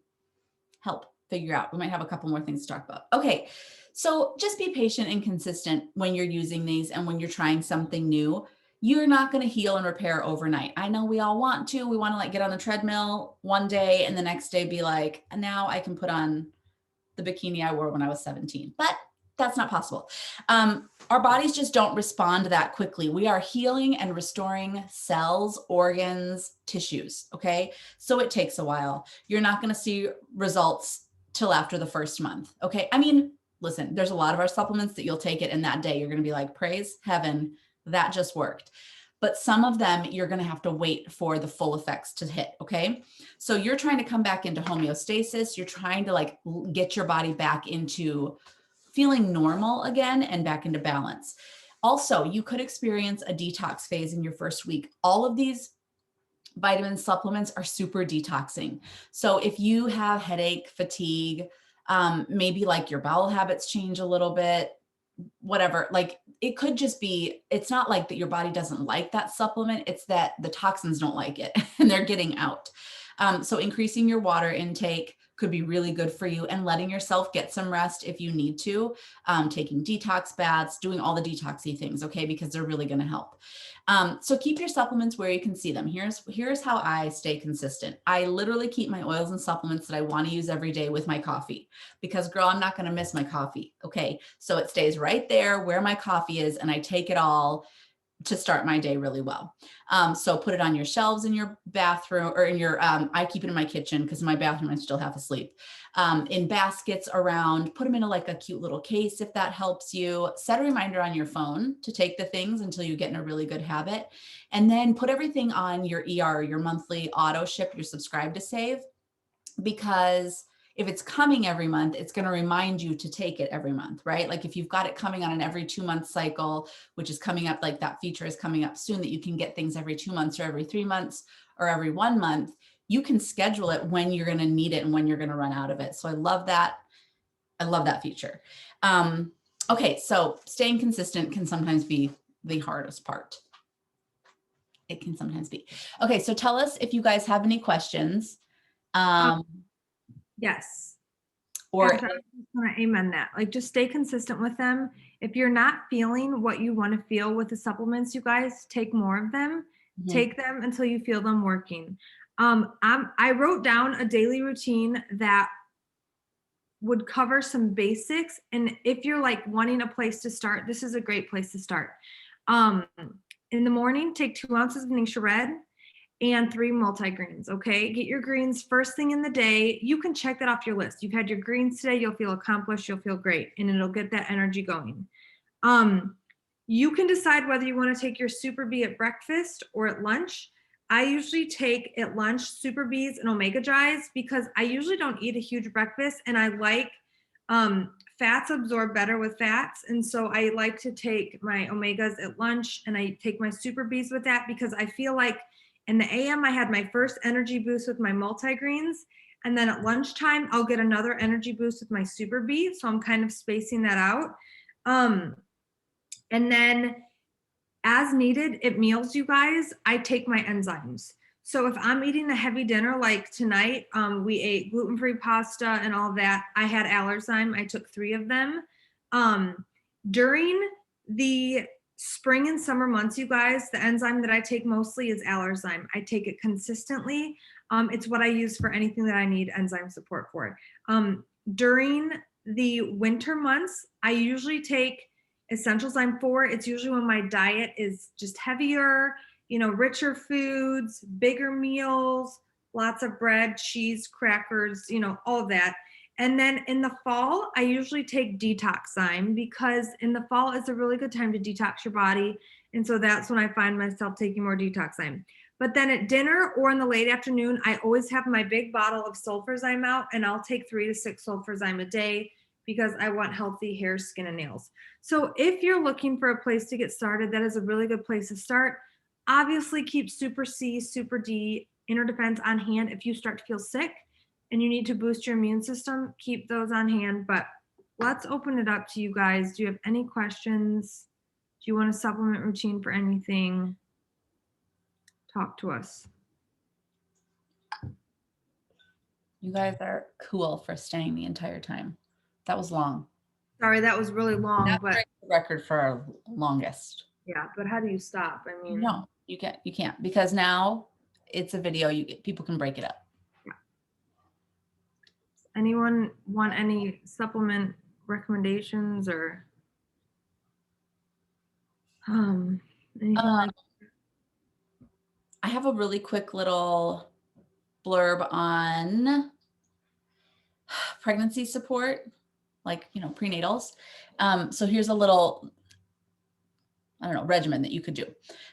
help figure out. We might have a couple more things to talk about. Okay, so just be patient and consistent when you're using these and when you're trying something new. You're not going to heal and repair overnight. I know we all want to. We want to get on the treadmill one day and the next day be like, now I can put on the bikini I wore when I was 17. But that's not possible. Our bodies just don't respond that quickly. We are healing and restoring cells, organs, tissues. Okay. So it takes a while. You're not going to see results till after the first month. Okay. I mean, listen, there's a lot of our supplements that you'll take it in that day. You're going to be like, praise heaven, that just worked. but some of them you're going to have to wait for the full effects to hit. Okay. So you're trying to come back into homeostasis. You're trying to like get your body back into feeling normal again and back into balance. Also, you could experience a detox phase in your first week. All of these vitamin supplements are super detoxing. So if you have headache, fatigue, maybe like your bowel habits change a little bit, whatever, like it could just be, it's not like that your body doesn't like that supplement, it's that the toxins don't like it and they're getting out. So increasing your water intake could be really good for you, and letting yourself get some rest if you need to, taking detox baths, doing all the detoxy things, okay, because they're really going to help. So keep your supplements where you can see them. Here's how I stay consistent. I literally keep my oils and supplements that I want to use every day with my coffee, because girl, I'm not going to miss my coffee. Okay. So it stays right there where my coffee is, and I take it all to start my day really well. So put it on your shelves in your bathroom, or in your, I keep it in my kitchen because in my bathroom, I'm still half asleep. In baskets around, put them in a cute little case if that helps you. Set a reminder on your phone to take the things until you get in a really good habit. And then put everything on your ER, your monthly auto ship, your subscribe to save, because if it's coming every month, it's going to remind you to take it every month, right? Like if you've got it coming on an every 2-month cycle, which is coming up, like that feature is coming up soon, that you can get things every 2 months or every 3 months or every 1 month, you can schedule it when you're going to need it and when you're going to run out of it. So I love that. I love that feature. Okay. So staying consistent can sometimes be the hardest part. It can sometimes be. Okay. So tell us if you guys have any questions. Yes. Or Yes, I was just going to amen that. Like, just stay consistent with them. If you're not feeling what you want to feel with the supplements, you guys take more of them. Mhm. Take them until you feel them working. I wrote down a daily routine that would cover some basics. And if you're like wanting a place to start, this is a great place to start. Um, in the morning, take 2 ounces of Ningxia Red and 3 multigreens. Okay. Get your greens first thing in the day. You can check that off your list. You've had your greens today. You'll feel accomplished. You'll feel great. And it'll get that energy going. You can decide whether you want to take your Super B at breakfast or at lunch. I usually take at lunch Super Bs and Omega Dries because I usually don't eat a huge breakfast, and I like fats absorb better with fats. And so I like to take my Omegas at lunch, and I take my Super Bs with that because I feel like in the AM, I had my first energy boost with my multigreens. And then at lunchtime, I'll get another energy boost with my Super B. So I'm kind of spacing that out. And then as needed at meals, you guys, I take my enzymes. So if I'm eating a heavy dinner like tonight, we ate gluten-free pasta and all that. I had Allerzyme. I took 3 of them. During the spring and summer months, you guys, the enzyme that I take mostly is Allerzyme. I take it consistently. It's what I use for anything that I need enzyme support for. During the winter months, I usually take Essential Zyme 4. It's usually when my diet is just heavier, richer foods, bigger meals, lots of bread, cheese, crackers, all of that. And then in the fall, I usually take Detox Zyme because in the fall is a really good time to detox your body. And so that's when I find myself taking more Detox Zyme. But then at dinner or in the late afternoon, I always have my big bottle of Sulfurzyme out, and I'll take 3 to 6 Sulfurzyme a day because I want healthy hair, skin, and nails. So if you're looking for a place to get started, that is a really good place to start. Obviously, keep Super C, Super D, Inner Defense on hand if you start to feel sick and you need to boost your immune system. Keep those on hand. But let's open it up to you guys. Do you have any questions? Do you want a supplement routine for anything? Talk to us. You guys are cool for staying the entire time. That was long. Sorry, that was really long, That but breaks the record for our longest. yeah, but how do you stop? I mean, No, you can't because now it's a video. People can break it up. anyone want any supplement recommendations or anything like I have a really quick little blurb on pregnancy support, like, prenatals. So here's a little I don't know, regimen that you could do.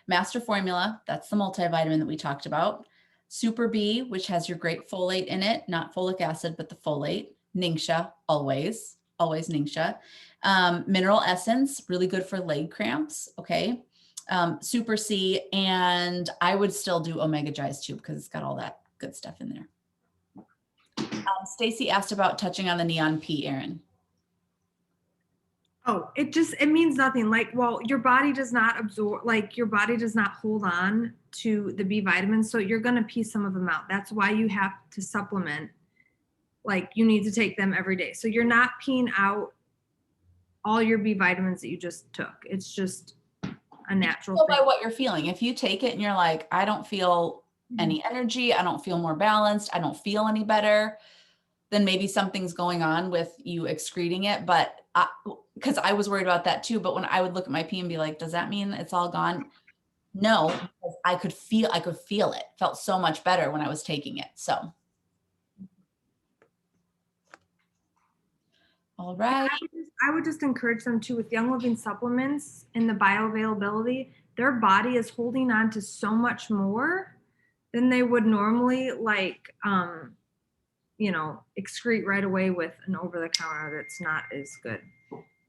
Master Formula, that's the multivitamin that we talked about. Super B, which has your great folate in it, not folic acid, but the folate. Ningxia, always Ningxia. Mineral Essence, really good for leg cramps. Okay. Super C, and I would still do Omega Gize too because it's got all that good stuff in there. Stacy asked about touching on the neon P, Erin. Oh, it means nothing. Like, well, your body does not absorb, like your body does not hold on to the B vitamins. So you're going to pee some of them out. That's why you have to supplement. Like you need to take them every day. So you're not peeing out all your B vitamins that you just took. It's just a natural Go thing. by what you're feeling. If you take it and you're like, I don't feel any energy, I don't feel more balanced, I don't feel any better, then maybe something's going on with you excreting it. But because I was worried about that too. But when I would look at my pee and be like, does that mean it's all gone? No, because I could feel it. Felt so much better when I was taking it. So. All right. I would just encourage them too with Young Living supplements and the bioavailability. Their body is holding on to so much more than they would normally, like, excrete right away with an over the counter that's not as good.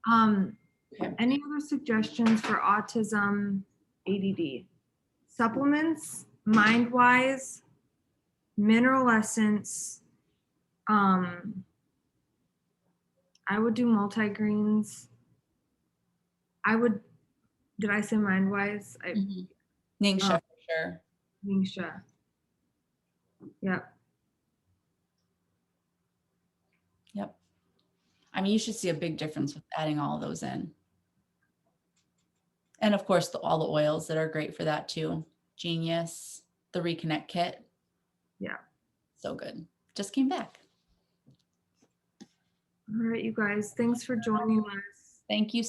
Okay. Any other suggestions for autism, ADD? Supplements, MindWise, Mineral Essence. I would do multigreens. Did I say MindWise? Ningxia for sure. Ningxia. Yep. Yep. I mean, you should see a big difference with adding all of those in. And of course, all the oils that are great for that too. Genius, the Reconnect Kit. Yeah. So good. Just came back. All right, you guys. Thanks for joining us. Thank you